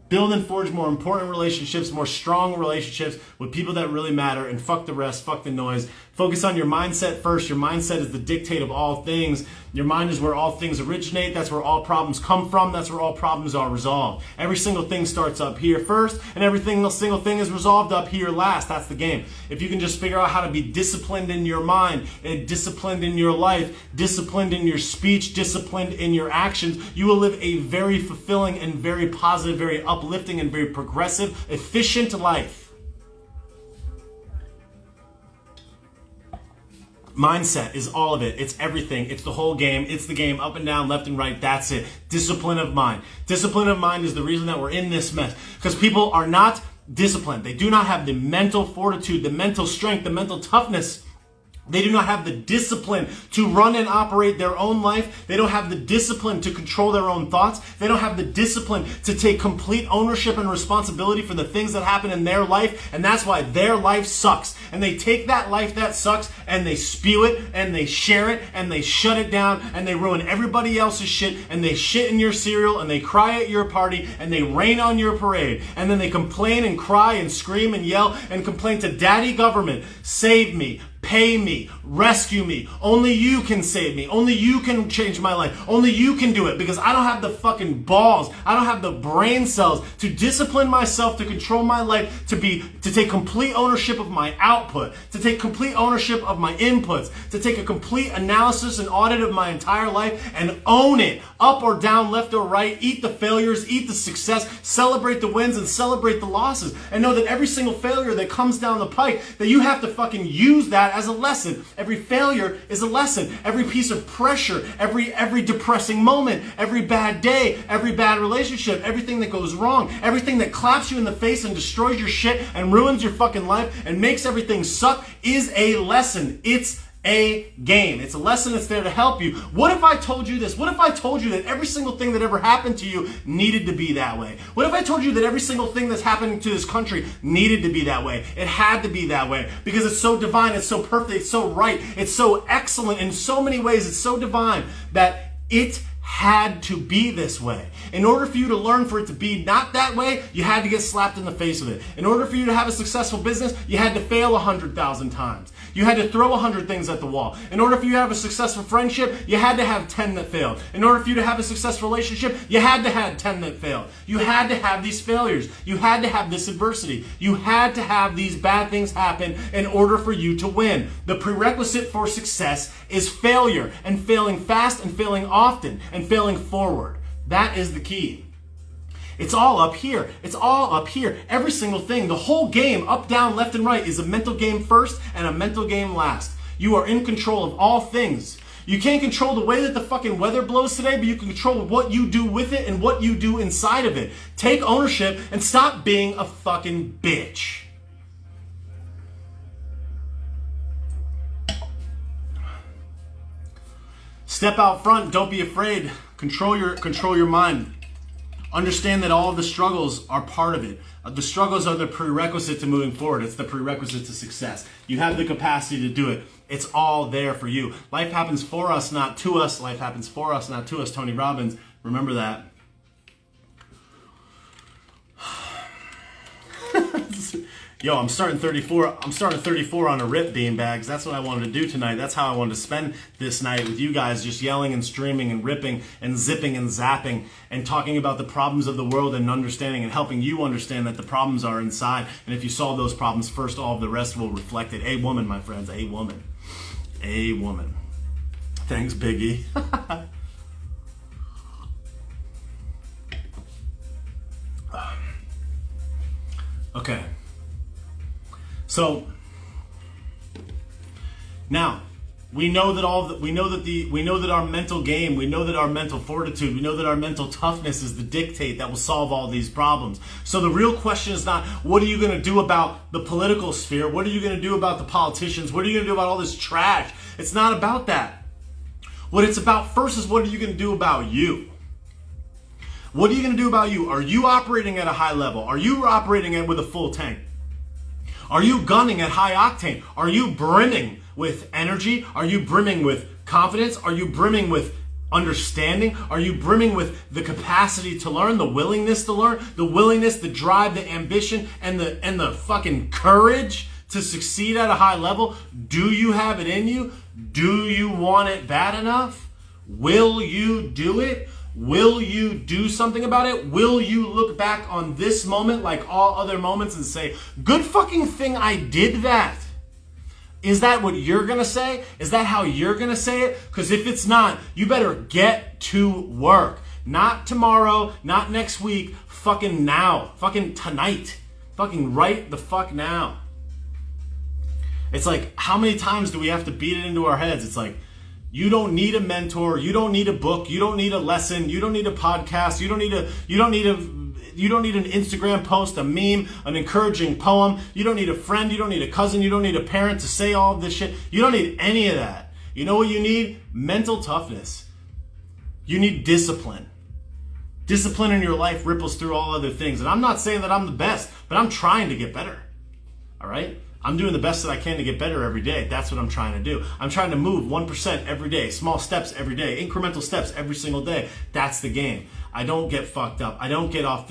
Build and forge more important relationships, more strong relationships with people that really matter, and fuck the rest, fuck the noise. Focus on your mindset first. Your mindset is the dictate of all things. Your mind is where all things originate. That's where all problems come from. That's where all problems are resolved. Every single thing starts up here first, and every single thing is resolved up here last. That's the game. If you can just figure out how to be disciplined in your mind, and disciplined in your life, disciplined in your speech, disciplined in your actions, you will live a very fulfilling and very positive, very uplifting and very progressive, efficient life. Mindset is all of it. It's everything. It's the whole game. It's the game up and down, left and right. That's it. Discipline of mind. Discipline of mind is the reason that we're in this mess. Because people are not disciplined. They do not have the mental fortitude, the mental strength, the mental toughness. They do not have the discipline to run and operate their own life. They don't have the discipline to control their own thoughts. They don't have the discipline to take complete ownership and responsibility for the things that happen in their life. And that's why their life sucks. And they take that life that sucks and they spew it and they share it and they shut it down and they ruin everybody else's shit and they shit in your cereal and they cry at your party and they rain on your parade. And then they complain and cry and scream and yell and complain to daddy government. Save me. Pay me, rescue me. Only you can save me. Only you can change my life. Only you can do it, because I don't have the fucking balls. I don't have the brain cells to discipline myself, to control my life, to take complete ownership of my output, to take complete ownership of my inputs, to take a complete analysis and audit of my entire life and own it, up or down, left or right, eat the failures, eat the success, celebrate the wins and celebrate the losses, and know that every single failure that comes down the pike, that you have to fucking use that as a lesson. Every failure is a lesson. Every piece of pressure, every depressing moment, every bad day, every bad relationship, everything that goes wrong, everything that claps you in the face and destroys your shit and ruins your fucking life and makes everything suck is a lesson. It's a game. It's a lesson that's there to help you. What if I told you this? What if I told you that every single thing that ever happened to you needed to be that way? What if I told you that every single thing that's happening to this country needed to be that way? It had to be that way because it's so divine, it's so perfect, it's so right, it's so excellent in so many ways, it's so divine that it had to be this way. In order for you to learn for it to be not that way, you had to get slapped in the face with it. In order for you to have a successful business, you had to fail 100,000 times. You had to throw 100 things at the wall. In order for you to have a successful friendship, you had to have 10 that failed. In order for you to have a successful relationship, you had to have 10 that failed. You had to have these failures. You had to have this adversity. You had to have these bad things happen in order for you to win. The prerequisite for success is failure, and failing fast and failing often and failing forward. That is the key. It's all up here. It's all up here. Every single thing, the whole game, up, down, left, and right, is a mental game first and a mental game last. You are in control of all things. You can't control the way that the fucking weather blows today, but you can control what you do with it and what you do inside of it. Take ownership and stop being a fucking bitch. Step out front. Don't be afraid. Control your mind. Understand that all of the struggles are part of it. The struggles are the prerequisite to moving forward. It's the prerequisite to success. You have the capacity to do it. It's all there for you. Life happens for us, not to us. Life happens for us, not to us. Tony Robbins, remember that. Yo, I'm starting 34. I'm starting 34 on a rip, beanbags. That's what I wanted to do tonight. That's how I wanted to spend this night with you guys, just yelling and streaming and ripping and zipping and zapping and talking about the problems of the world and understanding and helping you understand that the problems are inside. And if you solve those problems first, all of the rest will reflect it. A woman, my friends, a woman. A woman. Thanks, Biggie. Okay. So now we know that our mental game, we know that our mental fortitude, we know that our mental toughness is the dictate that will solve all these problems. So the real question is not what are you going to do about the political sphere? What are you going to do about the politicians? What are you going to do about all this trash? It's not about that. What it's about first is what are you going to do about you? What are you going to do about you? Are you operating at a high level? Are you operating with a full tank? Are you gunning at high octane? Are you brimming with energy? Are you brimming with confidence? Are you brimming with understanding? Are you brimming with the capacity to learn, the willingness to learn, the willingness, the drive, the ambition, and the fucking courage to succeed at a high level? Do you have it in you? Do you want it bad enough? Will you do it? Will you do something about it? Will you look back on this moment like all other moments and say, good fucking thing I did that? Is that what you're going to say? Is that how you're going to say it? Because if it's not, you better get to work. Not tomorrow, not next week, fucking now, fucking tonight, fucking right the fuck now. It's like, how many times do we have to beat it into our heads? It's like, you don't need a mentor. You don't need a book. You don't need a lesson. You don't need a podcast. You don't need an Instagram post, a meme, an encouraging poem. You don't need a friend. You don't need a cousin. You don't need a parent to say all of this shit. You don't need any of that. You know what you need? Mental toughness. You need discipline. Discipline in your life ripples through all other things. And I'm not saying that I'm the best, but I'm trying to get better. All right? I'm doing the best that I can to get better every day. That's what I'm trying to do. I'm trying to move 1% every day, small steps every day, incremental steps every single day. That's the game. I don't get fucked up. I don't get off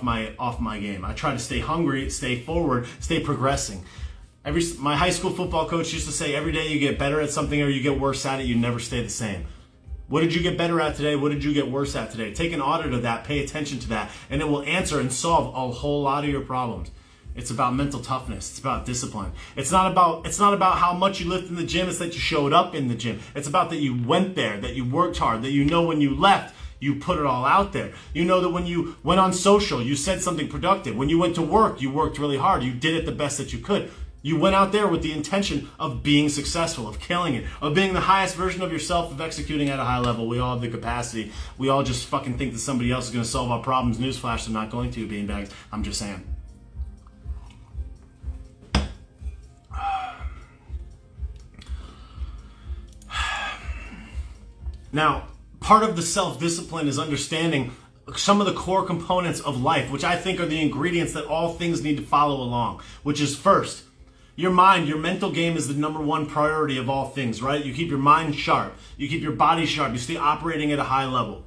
my game. I try to stay hungry, stay forward, stay progressing. My high school football coach used to say, every day you get better at something or you get worse at it, you never stay the same. What did you get better at today? What did you get worse at today? Take an audit of that, pay attention to that, and it will answer and solve a whole lot of your problems. It's about mental toughness. It's about discipline. It's not about how much you lift in the gym. It's that you showed up in the gym. It's about that you went there, that you worked hard, that you know when you left, you put it all out there. You know that when you went on social, you said something productive. When you went to work, you worked really hard. You did it the best that you could. You went out there with the intention of being successful, of killing it, of being the highest version of yourself, of executing at a high level. We all have the capacity. We all just fucking think that somebody else is going to solve our problems. Newsflash, they're not going to, beanbags. I'm just saying. Now, part of the self-discipline is understanding some of the core components of life, which I think are the ingredients that all things need to follow along, which is first, your mind, your mental game is the number one priority of all things, right? You keep your mind sharp. You keep your body sharp. You stay operating at a high level.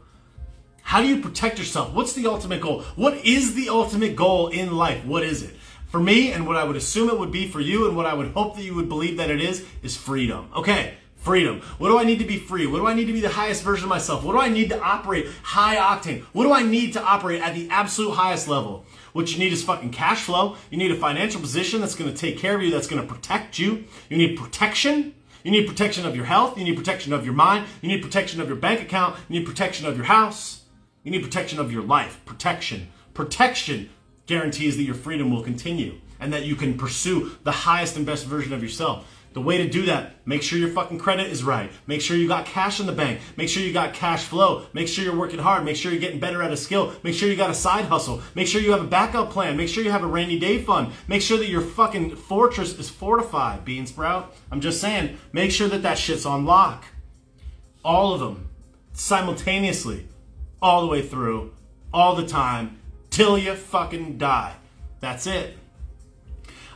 How do you protect yourself? What's the ultimate goal? What is the ultimate goal in life? What is it? For me, and what I would assume it would be for you, and what I would hope that you would believe that it is freedom. Okay. Freedom. What do I need to be free? What do I need to be the highest version of myself? What do I need to operate high octane? What do I need to operate at the absolute highest level? What you need is fucking cash flow. You need a financial position that's going to take care of you, that's going to protect you. You need protection. You need protection of your health. You need protection of your mind. You need protection of your bank account. You need protection of your house. You need protection of your life. Protection. Protection guarantees that your freedom will continue and that you can pursue the highest and best version of yourself. The way to do that, make sure your fucking credit is right. Make sure you got cash in the bank. Make sure you got cash flow. Make sure you're working hard. Make sure you're getting better at a skill. Make sure you got a side hustle. Make sure you have a backup plan. Make sure you have a rainy day fund. Make sure that your fucking fortress is fortified, Bean Sprout. I'm just saying, make sure that that shit's on lock. All of them. simultaneously, all the way through, all the time, till you fucking die. That's it.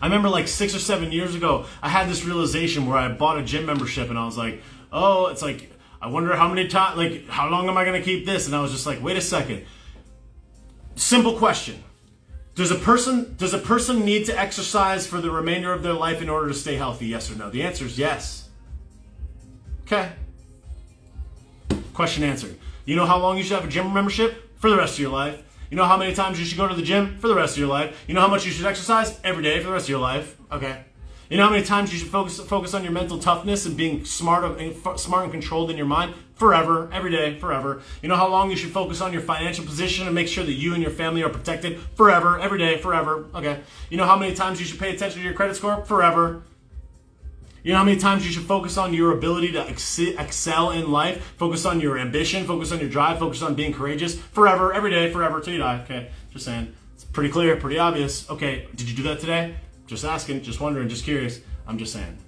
I remember like 6 or 7 years ago, I had this realization where I bought a gym membership and I was like, oh, it's like, I wonder how many times, like, how long am I going to keep this? And I was just like, wait a second. Simple question. Does a person need to exercise for the remainder of their life in order to stay healthy? Yes or no? The answer is yes. Okay. Question answered. You know how long you should have a gym membership? For the rest of your life. You know how many times you should go to the gym? For the rest of your life. You know how much you should exercise? Every day for the rest of your life. Okay. You know how many times you should focus on your mental toughness and being smart and controlled in your mind? Forever. Every day. Forever. You know how long you should focus on your financial position and make sure that you and your family are protected? Forever. Every day. Forever. Okay. You know how many times you should pay attention to your credit score? Forever. You know how many times you should focus on your ability to excel in life? Focus on your ambition, focus on your drive, focus on being courageous. Forever, every day, forever, till you die. Okay, just saying. It's pretty clear, pretty obvious. Okay, did you do that today? Just asking, just wondering, just curious. I'm just saying.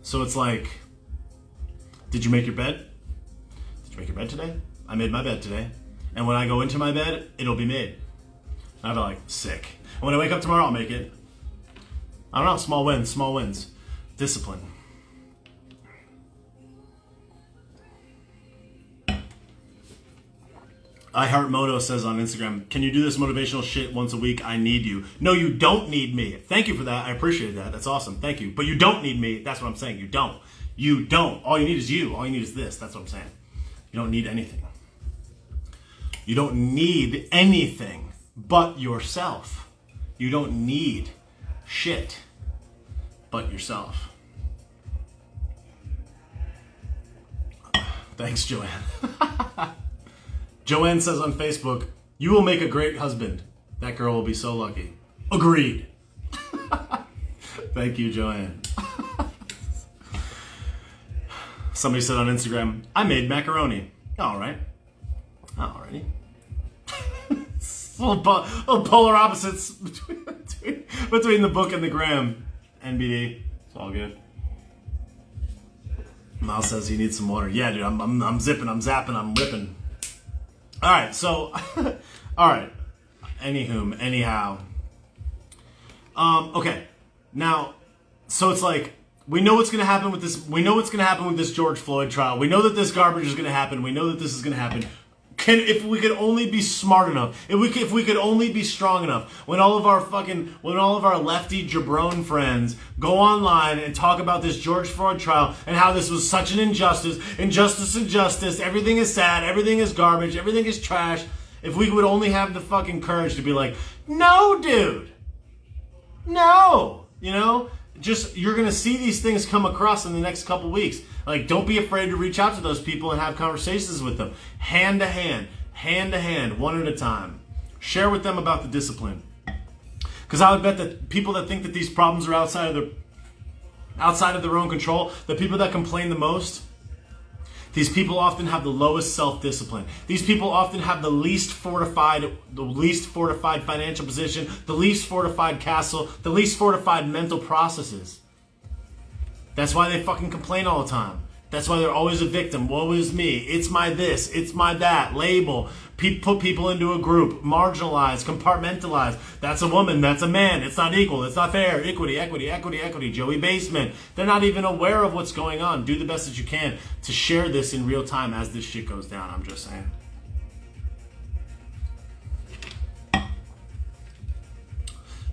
So it's like, did you make your bed? Did you make your bed today? I made my bed today. And when I go into my bed, it'll be made. I'll be like, sick. And when I wake up tomorrow, I'll make it. I don't know, small wins. Discipline. iHeartMoto says on Instagram, can you do this motivational shit once a week? I need you. No, you don't need me. Thank you for that. I appreciate that. That's awesome. Thank you. But you don't need me. That's what I'm saying. You don't. You don't. All you need is you. All you need is this. That's what I'm saying. You don't need anything. You don't need anything but yourself. You don't need shit but yourself. Thanks, Joanne. Joanne says on Facebook, you will make a great husband. That girl will be so lucky. Agreed. Thank you, Joanne. Somebody said on Instagram, I made macaroni. All right. Alrighty. little polar opposites between the book and the gram. NBD. It's all good. Miles says he needs some water. Yeah, dude, I'm zipping, I'm zapping, I'm ripping. All right, so, all right. Anyhow. Okay. Now, so it's like, we know what's going to happen with this. We know what's going to happen with this George Floyd trial. We know that this garbage is going to happen. We know that this is going to happen. If we could only be smart enough, if we could only be strong enough, when all of our lefty jabron friends go online and talk about this George Floyd trial and how this was such an injustice, everything is sad, everything is garbage, everything is trash. If we would only have the fucking courage to be like, no, dude, no, you know, just you're gonna see these things come across in the next couple weeks. Like, don't be afraid to reach out to those people and have conversations with them. Hand to hand, one at a time. Share with them about the discipline. Because I would bet that people that think that these problems are outside of their own control, the people that complain the most, these people often have the lowest self-discipline. These people often have the least fortified financial position, the least fortified castle, the least fortified mental processes. That's why they fucking complain all the time. That's why they're always a victim. Woe is me. It's my this. It's my that. Label. Put people into a group. Marginalize. Compartmentalize. That's a woman. That's a man. It's not equal. It's not fair. Equity. Joey Basement. They're not even aware of what's going on. Do the best that you can to share this in real time as this shit goes down. I'm just saying.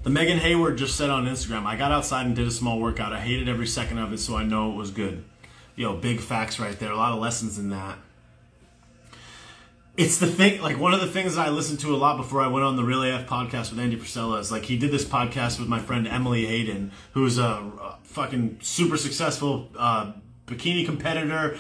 The Megan Hayward just said on Instagram, I got outside and did a small workout. I hated every second of it, so I know it was good. Yo, big facts right there. A lot of lessons in that. It's the thing, like one of the things that I listened to a lot before I went on the Real AF podcast with Andy Frisella is like he did this podcast with my friend Emily Hayden, who's a fucking super successful bikini competitor,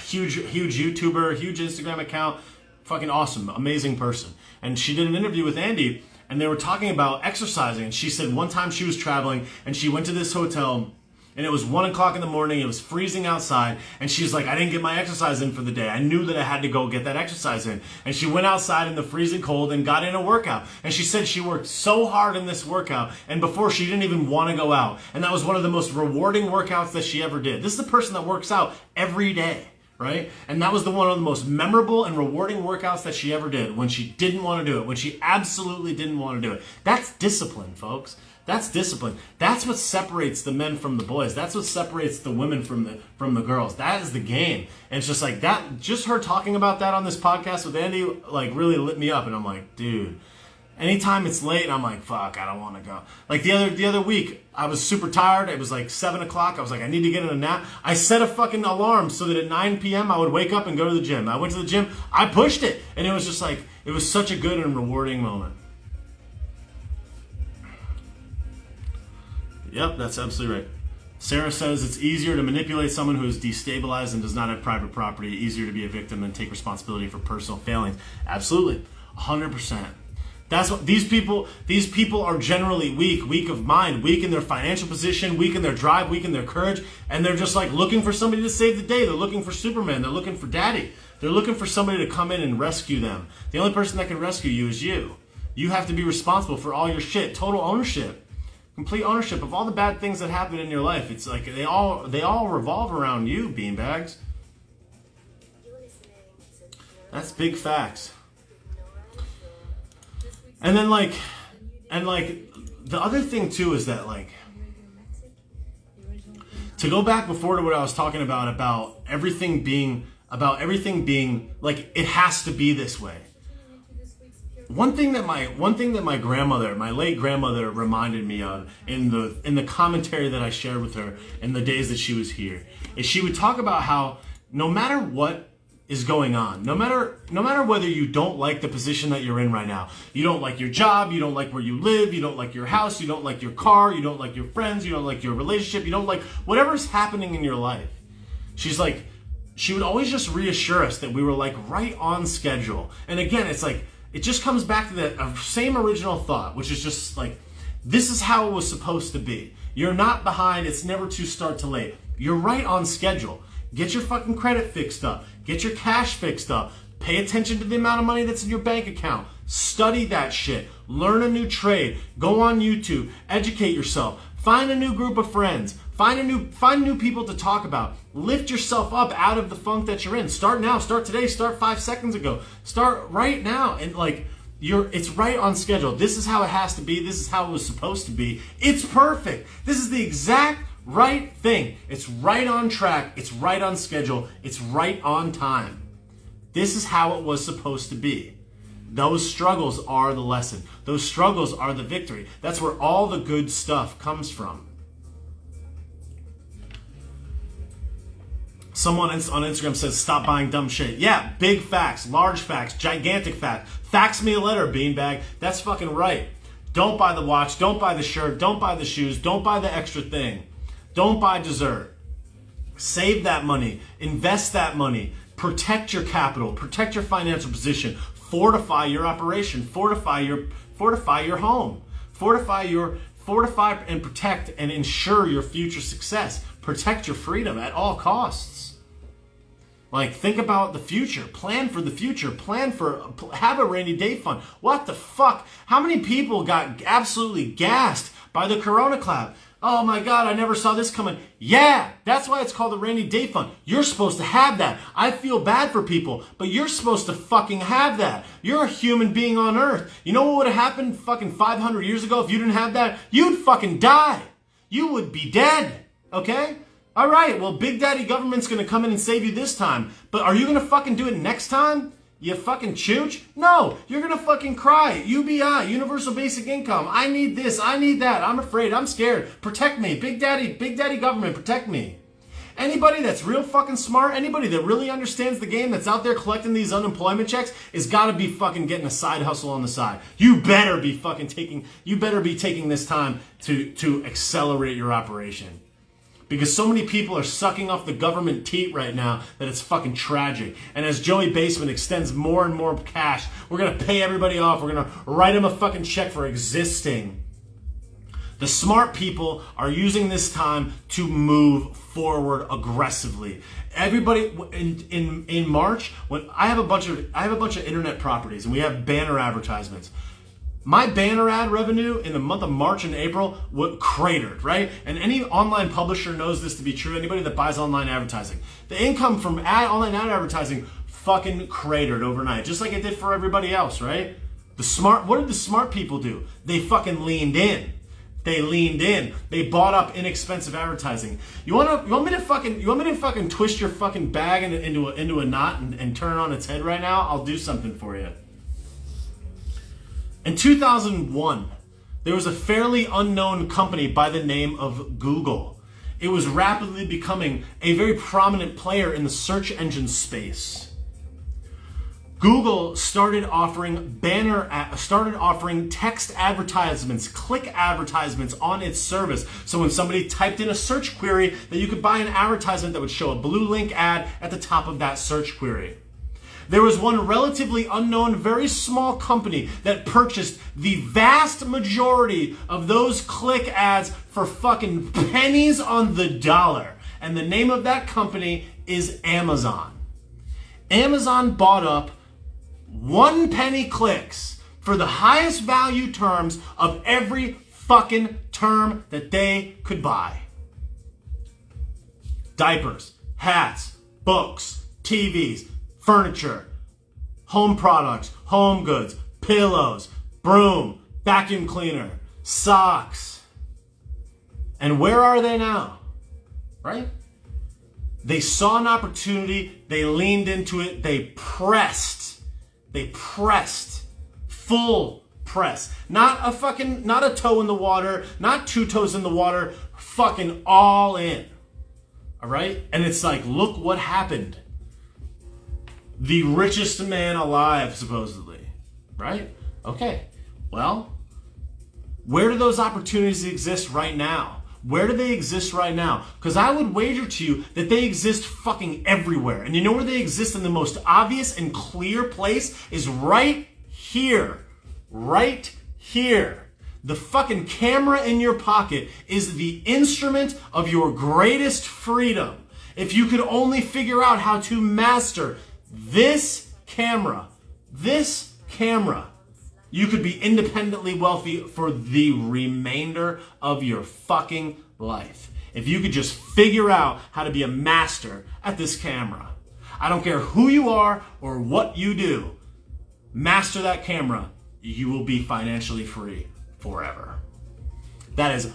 huge YouTuber, huge Instagram account, fucking awesome, amazing person. And she did an interview with Andy, and they were talking about exercising. And she said one time she was traveling, and she went to this hotel And it was 1 o'clock in the morning. It was freezing outside. And she's like, I didn't get my exercise in for the day. I knew that I had to go get that exercise in. And she went outside in the freezing cold and got in a workout. And she said she worked so hard in this workout. And before, she didn't even want to go out. And that was one of the most rewarding workouts that she ever did. This is the person that works out every day, right? And that was one of the most memorable and rewarding workouts that she ever did, when she didn't want to do it, when she absolutely didn't want to do it. That's discipline, folks. That's discipline. That's what separates the men from the boys. That's what separates the women from the girls. That is the game. And it's just like that, just her talking about that on this podcast with Andy, like, really lit me up. And I'm like, dude, anytime it's late, I'm like, fuck, I don't want to go. Like the other week, I was super tired. It was like 7 o'clock. I was like, I need to get in a nap. I set a fucking alarm so that at 9 p.m. I would wake up and go to the gym. I went to the gym. I pushed it. And it was just like, it was such a good and rewarding moment. Yep, that's absolutely right. Sarah says it's easier to manipulate someone who is destabilized and does not have private property. Easier to be a victim than take responsibility for personal failings. Absolutely. 100%. That's what these people are generally weak of mind, weak in their financial position, weak in their drive, weak in their courage, and they're just like looking for somebody to save the day. They're looking for Superman. They're looking for daddy. They're looking for somebody to come in and rescue them. The only person that can rescue you is you. You have to be responsible for all your shit. Total ownership. Complete ownership of all the bad things that happen in your life. It's like they all revolve around you, beanbags. That's big facts. And then the other thing too is that, like, to go back before to what I was talking about everything being like it has to be this way. One thing that my grandmother, my late grandmother, reminded me of in the commentary that I shared with her in the days that she was here, is she would talk about how no matter what is going on, no matter whether you don't like the position that you're in right now, you don't like your job, you don't like where you live, you don't like your house, you don't like your car, you don't like your friends, you don't like your relationship, you don't like whatever's happening in your life. She's like, she would always just reassure us that we were like right on schedule. And again, it's like, it just comes back to that same original thought, which is just like, this is how it was supposed to be. You're not behind. It's never too start to late. You're right on schedule. Get your fucking credit fixed up. Get your cash fixed up. Pay attention to the amount of money that's in your bank account. Study that shit. Learn a new trade. Go on YouTube. Educate yourself. Find a new group of friends. Find new people to talk about. Lift yourself up out of the funk that you're in. Start now. Start today. Start 5 seconds ago. Start right now. And like, it's right on schedule. This is how it has to be. This is how it was supposed to be. It's perfect. This is the exact right thing. It's right on track. It's right on schedule. It's right on time. This is how it was supposed to be. Those struggles are the lesson. Those struggles are the victory. That's where all the good stuff comes from. Someone on Instagram says, stop buying dumb shit. Yeah, big facts, large facts, gigantic facts. Fax me a letter, beanbag. That's fucking right. Don't buy the watch. Don't buy the shirt. Don't buy the shoes. Don't buy the extra thing. Don't buy dessert. Save that money. Invest that money. Protect your capital. Protect your financial position. Fortify your operation. Fortify your home. Fortify and protect and ensure your future success. Protect your freedom at all costs. Like, think about the future. Plan for the future. Have a rainy day fund. What the fuck? How many people got absolutely gassed by the Corona clap? Oh my God, I never saw this coming. Yeah, that's why it's called the rainy day fund. You're supposed to have that. I feel bad for people, but you're supposed to fucking have that. You're a human being on earth. You know what would have happened fucking 500 years ago if you didn't have that? You'd fucking die. You would be dead. Okay? All right, well, Big Daddy government's going to come in and save you this time. But are you going to fucking do it next time? You fucking chooch? No, you're going to fucking cry. UBI, Universal Basic Income. I need this. I need that. I'm afraid. I'm scared. Protect me. Big Daddy government, protect me. Anybody that's real fucking smart, anybody that really understands the game that's out there collecting these unemployment checks is got to be fucking getting a side hustle on the side. You better be taking this time to accelerate your operation. Because so many people are sucking off the government teat right now that it's fucking tragic. And as Joey Basement extends more and more cash, we're going to pay everybody off. We're going to write them a fucking check for existing. The smart people are using this time to move forward aggressively. Everybody in March, when I have a bunch of internet properties and we have banner advertisements. My banner ad revenue in the month of March and April cratered, right? And any online publisher knows this to be true. Anybody that buys online advertising, the income from online ad advertising fucking cratered overnight, just like it did for everybody else, right? What did the smart people do? They fucking leaned in. They bought up inexpensive advertising. You want me to fucking twist your fucking bag into a knot and turn it on its head right now? I'll do something for you. In 2001, there was a fairly unknown company by the name of Google. It was rapidly becoming a very prominent player in the search engine space. Google started offering text advertisements, click advertisements on its service. So when somebody typed in a search query, that you could buy an advertisement that would show a blue link ad at the top of that search query. There was one relatively unknown, very small company that purchased the vast majority of those click ads for fucking pennies on the dollar. And the name of that company is Amazon. Amazon bought up 1 penny clicks for the highest value terms of every fucking term that they could buy. Diapers, hats, books, TVs, furniture, home products, home goods, pillows, broom, vacuum cleaner, socks. And where are they now? Right? They saw an opportunity, they leaned into it, they pressed, full press. Not a toe in the water, not 2 toes in the water, fucking all in. All right? And it's like, look what happened. The richest man alive, supposedly. Right? Okay. Well, where do those opportunities exist right now? Where do they exist right now? Because I would wager to you that they exist fucking everywhere. And you know where they exist in the most obvious and clear place is right here. Right here. The fucking camera in your pocket is the instrument of your greatest freedom. If you could only figure out how to master this camera, you could be independently wealthy for the remainder of your fucking life. If you could just figure out how to be a master at this camera. I don't care who you are or what you do. Master that camera. You will be financially free forever. That is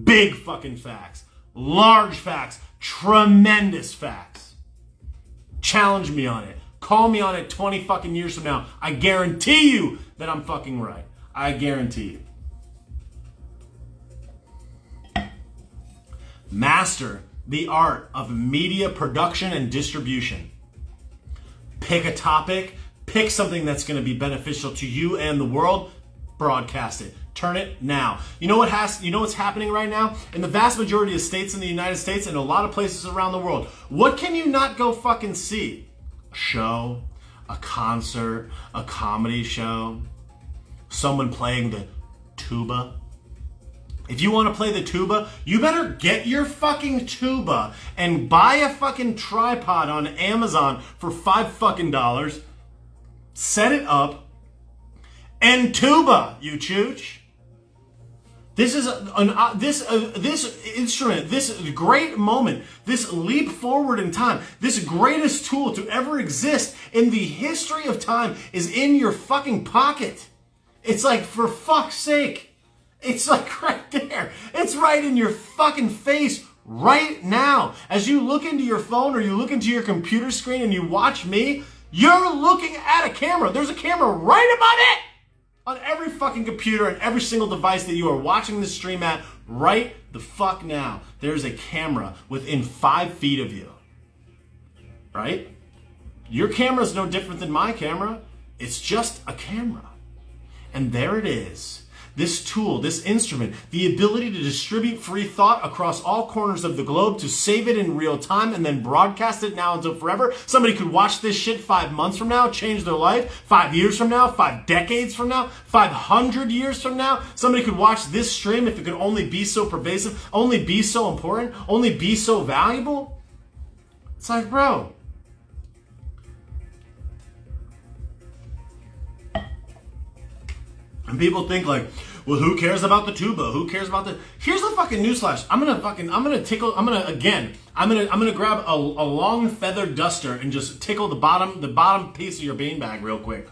big fucking facts. Large facts. Tremendous facts. Challenge me on it. Call me on it 20 fucking years from now. I guarantee you that I'm fucking right. I guarantee you. Master the art of media production and distribution. Pick a topic. Pick something that's going to be beneficial to you and the world. Broadcast it. Turn it now. You know what's happening right now? In the vast majority of states in the United States and a lot of places around the world. What can you not go fucking see? A show, a concert, a comedy show, someone playing the tuba. If you want to play the tuba, you better get your fucking tuba and buy a fucking tripod on Amazon for $5 fucking. Set it up and tuba, you chooch. This is this instrument, this great moment, this leap forward in time, this greatest tool to ever exist in the history of time is in your fucking pocket. It's like, for fuck's sake. It's like right there. It's right in your fucking face right now. As you look into your phone or you look into your computer screen and you watch me, you're looking at a camera. There's a camera right above it. On every fucking computer and every single device that you are watching this stream at right the fuck now, there's a camera within 5 feet of you. Right? Your camera is no different than my camera. It's just a camera. And there it is. this tool, this instrument, the ability to distribute free thought across all corners of the globe, to save it in real time and then broadcast it now until forever. Somebody could watch this shit 5 months from now, change their life. 5 years from now, 5 decades from now, 500 years from now. Somebody could watch this stream if it could only be so pervasive, only be so important, only be so valuable. It's like, bro. And people think like, well, who cares about the tuba? Who cares about the... Here's the fucking newsflash. I'm gonna grab a long feathered duster and just tickle the bottom piece of your beanbag real quick.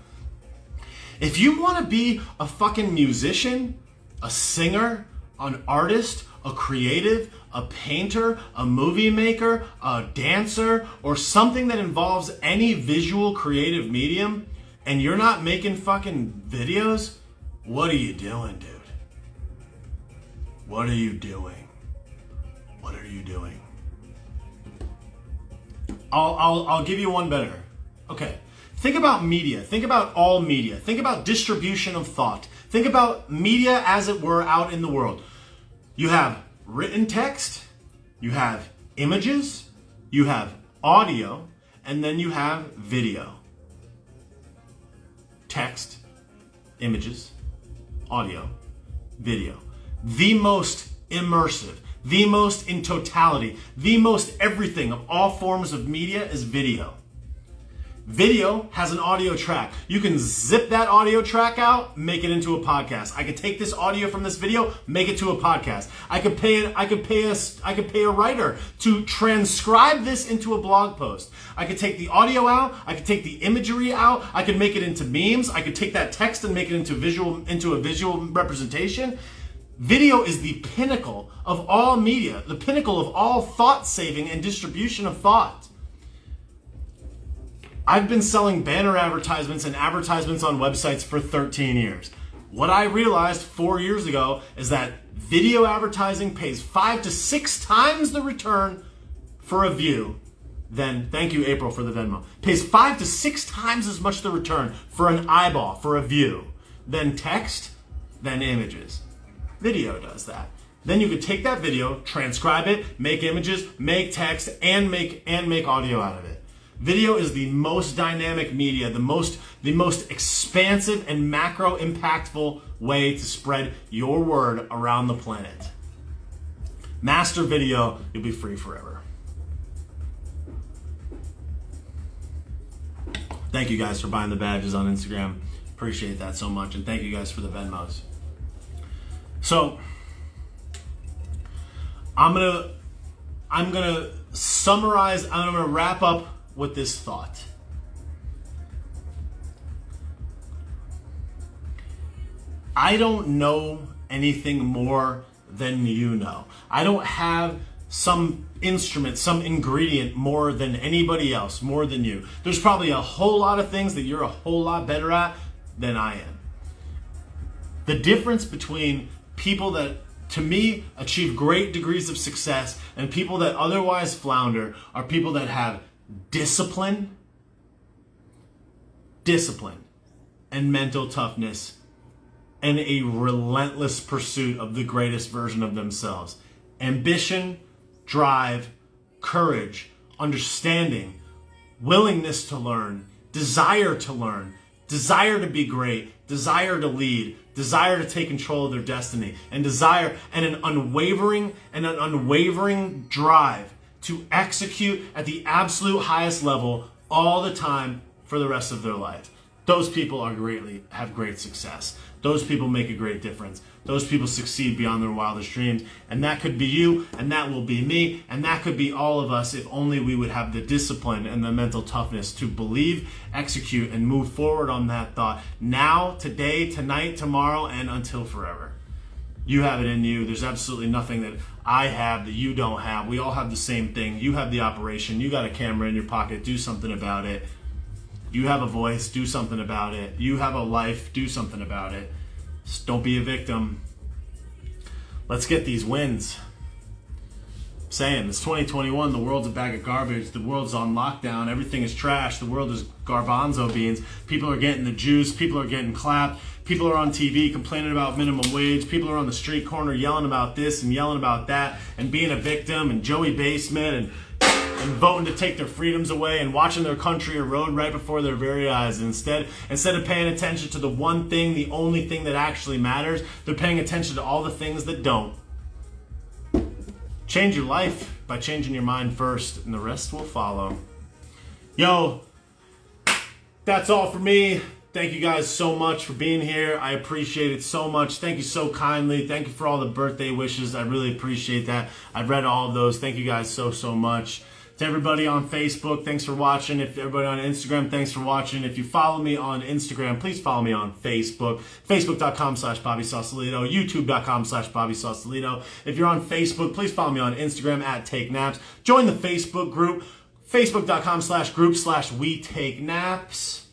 If you want to be a fucking musician, a singer, an artist, a creative, a painter, a movie maker, a dancer, or something that involves any visual creative medium, and you're not making fucking videos, what are you doing, dude? What are you doing? What are you doing? I'll give you one better. Okay. Think about media. Think about all media. Think about distribution of thought. Think about media as it were out in the world. You have written text, you have images, you have audio, and then you have video. Text, images, audio, video. The most immersive, the most in totality, the most everything of all forms of media is video. Video has an audio track. You can zip that audio track out, make it into a podcast. I could take this audio from this video, make it to a podcast. I could pay a writer to transcribe this into a blog post. I could take the audio out, I could take the imagery out, I could make it into memes, I could take that text and make it into a visual representation. Video is the pinnacle of all media, the pinnacle of all thought saving and distribution of thought. I've been selling banner advertisements and advertisements on websites for 13 years. What I realized 4 years ago is that video advertising pays 5 to 6 times the return for a view than, thank you April for the Venmo, pays 5 to 6 times as much the return for an eyeball, for a view, than text, than images. Video does that. Then you could take that video, transcribe it, make images, make text, and make audio out of it. Video is the most dynamic media, the most expansive and macro impactful way to spread your word around the planet. Master video, you'll be free forever. Thank you guys for buying the badges on Instagram. Appreciate that so much. And thank you guys for the Venmos. So, I'm gonna summarize, I'm gonna wrap up with this thought. I don't know anything more than you know. I don't have some instrument, some ingredient more than anybody else, more than you. There's probably a whole lot of things that you're a whole lot better at than I am. The difference between people that, to me, achieve great degrees of success and people that otherwise flounder are people that have discipline, and mental toughness, and a relentless pursuit of the greatest version of themselves. Ambition, drive, courage, understanding, willingness to learn, desire to be great, desire to lead, desire to take control of their destiny, and desire and an unwavering drive to execute at the absolute highest level all the time for the rest of their life. Those people have great success. Those people make a great difference. Those people succeed beyond their wildest dreams. And that could be you, and that will be me, and that could be all of us if only we would have the discipline and the mental toughness to believe, execute, and move forward on that thought now, today, tonight, tomorrow, and until forever. You have it in you. There's absolutely nothing that I have that you don't have. We all have the same thing. You have the operation. You got a camera in your pocket. Do something about it. You have a voice. Do something about it. You have a life. Do something about it. Just don't be a victim. Let's get these wins. saying it's 2021. The world's a bag of garbage. The world's on lockdown. Everything is trash. The world is garbanzo beans. People are getting the juice. People are getting clapped. People are on TV complaining about minimum wage. People are on the street corner yelling about this and yelling about that and being a victim and Joey Basement and voting to take their freedoms away and watching their country erode right before their very eyes. And instead of paying attention to the one thing, the only thing that actually matters, they're paying attention to all the things that don't. Change your life by changing your mind first, and the rest will follow. Yo, that's all for me. Thank you guys so much for being here. I appreciate it so much. Thank you so kindly. Thank you for all the birthday wishes. I really appreciate that. I've read all of those. Thank you guys so much. To everybody on Facebook, thanks for watching. If everybody on Instagram, thanks for watching. If you follow me on Instagram, please follow me on Facebook. Facebook.com/Bobby Sausalito. YouTube.com/Bobby Sausalito. If you're on Facebook, please follow me on Instagram @takenaps. Join the Facebook group. Facebook.com/group/WeTakeNaps.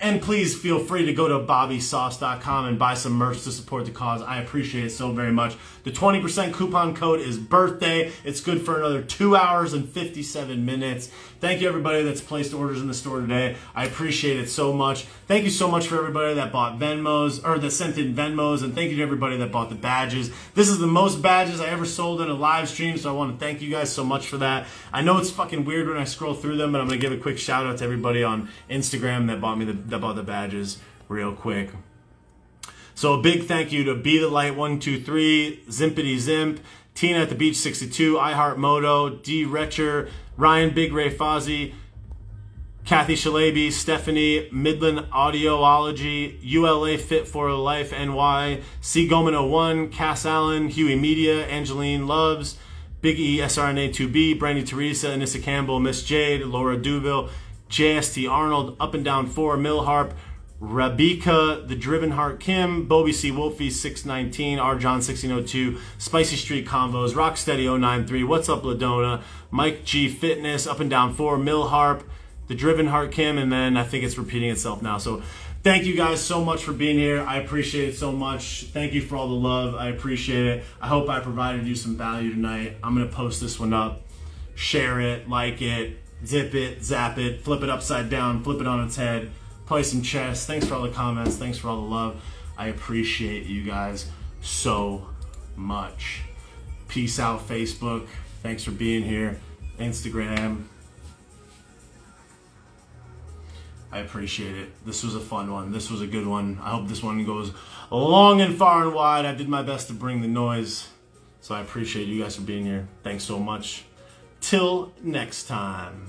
And please feel free to go to BobbySauce.com and buy some merch to support the cause. I appreciate it so very much. The 20% coupon code is birthday. It's good for another 2 hours and 57 minutes. Thank you everybody that's placed orders in the store today. I appreciate it so much. Thank you so much for everybody that bought Venmos, or that sent in Venmos, and thank you to everybody that bought the badges. This is the most badges I ever sold in a live stream, so I want to thank you guys so much for that. I know it's fucking weird when I scroll through them, but I'm going to give a quick shout out to everybody on Instagram that bought the badges real quick. So a big thank you to Be the Light 123, Zimpity Zimp, Tina at the Beach 62, iHeartMoto, D Retcher, Ryan Big Ray Fozzie, Kathy Shalaby, Stephanie, Midland Audiology, ULA Fit for Life NY, C Goman 01, Cass Allen, Huey Media, Angeline Loves, Big E SRNA2B, Brandy Teresa, Anissa Campbell, Miss Jade, Laura Duville, JST Arnold, Up and Down 4, Milharp, Rabika, The Driven Heart Kim, Bobby C. Wolfie 619, R. John 1602, Spicy Street Convos, Rocksteady 093, What's Up Ladona, Mike G. Fitness, Up and Down 4, Milharp, The Driven Heart Kim, and then I think it's repeating itself now. So thank you guys so much for being here. I appreciate it so much. Thank you for all the love. I appreciate it. I hope I provided you some value tonight. I'm going to post this one up. Share it, like it, zip it, zap it, flip it upside down, flip it on its head, play some chess. Thanks for all the comments. Thanks for all the love. I appreciate you guys so much. Peace out, Facebook. Thanks for being here. Instagram. I appreciate it. This was a fun one. This was a good one. I hope this one goes long and far and wide. I did my best to bring the noise. So I appreciate you guys for being here. Thanks so much. Till next time.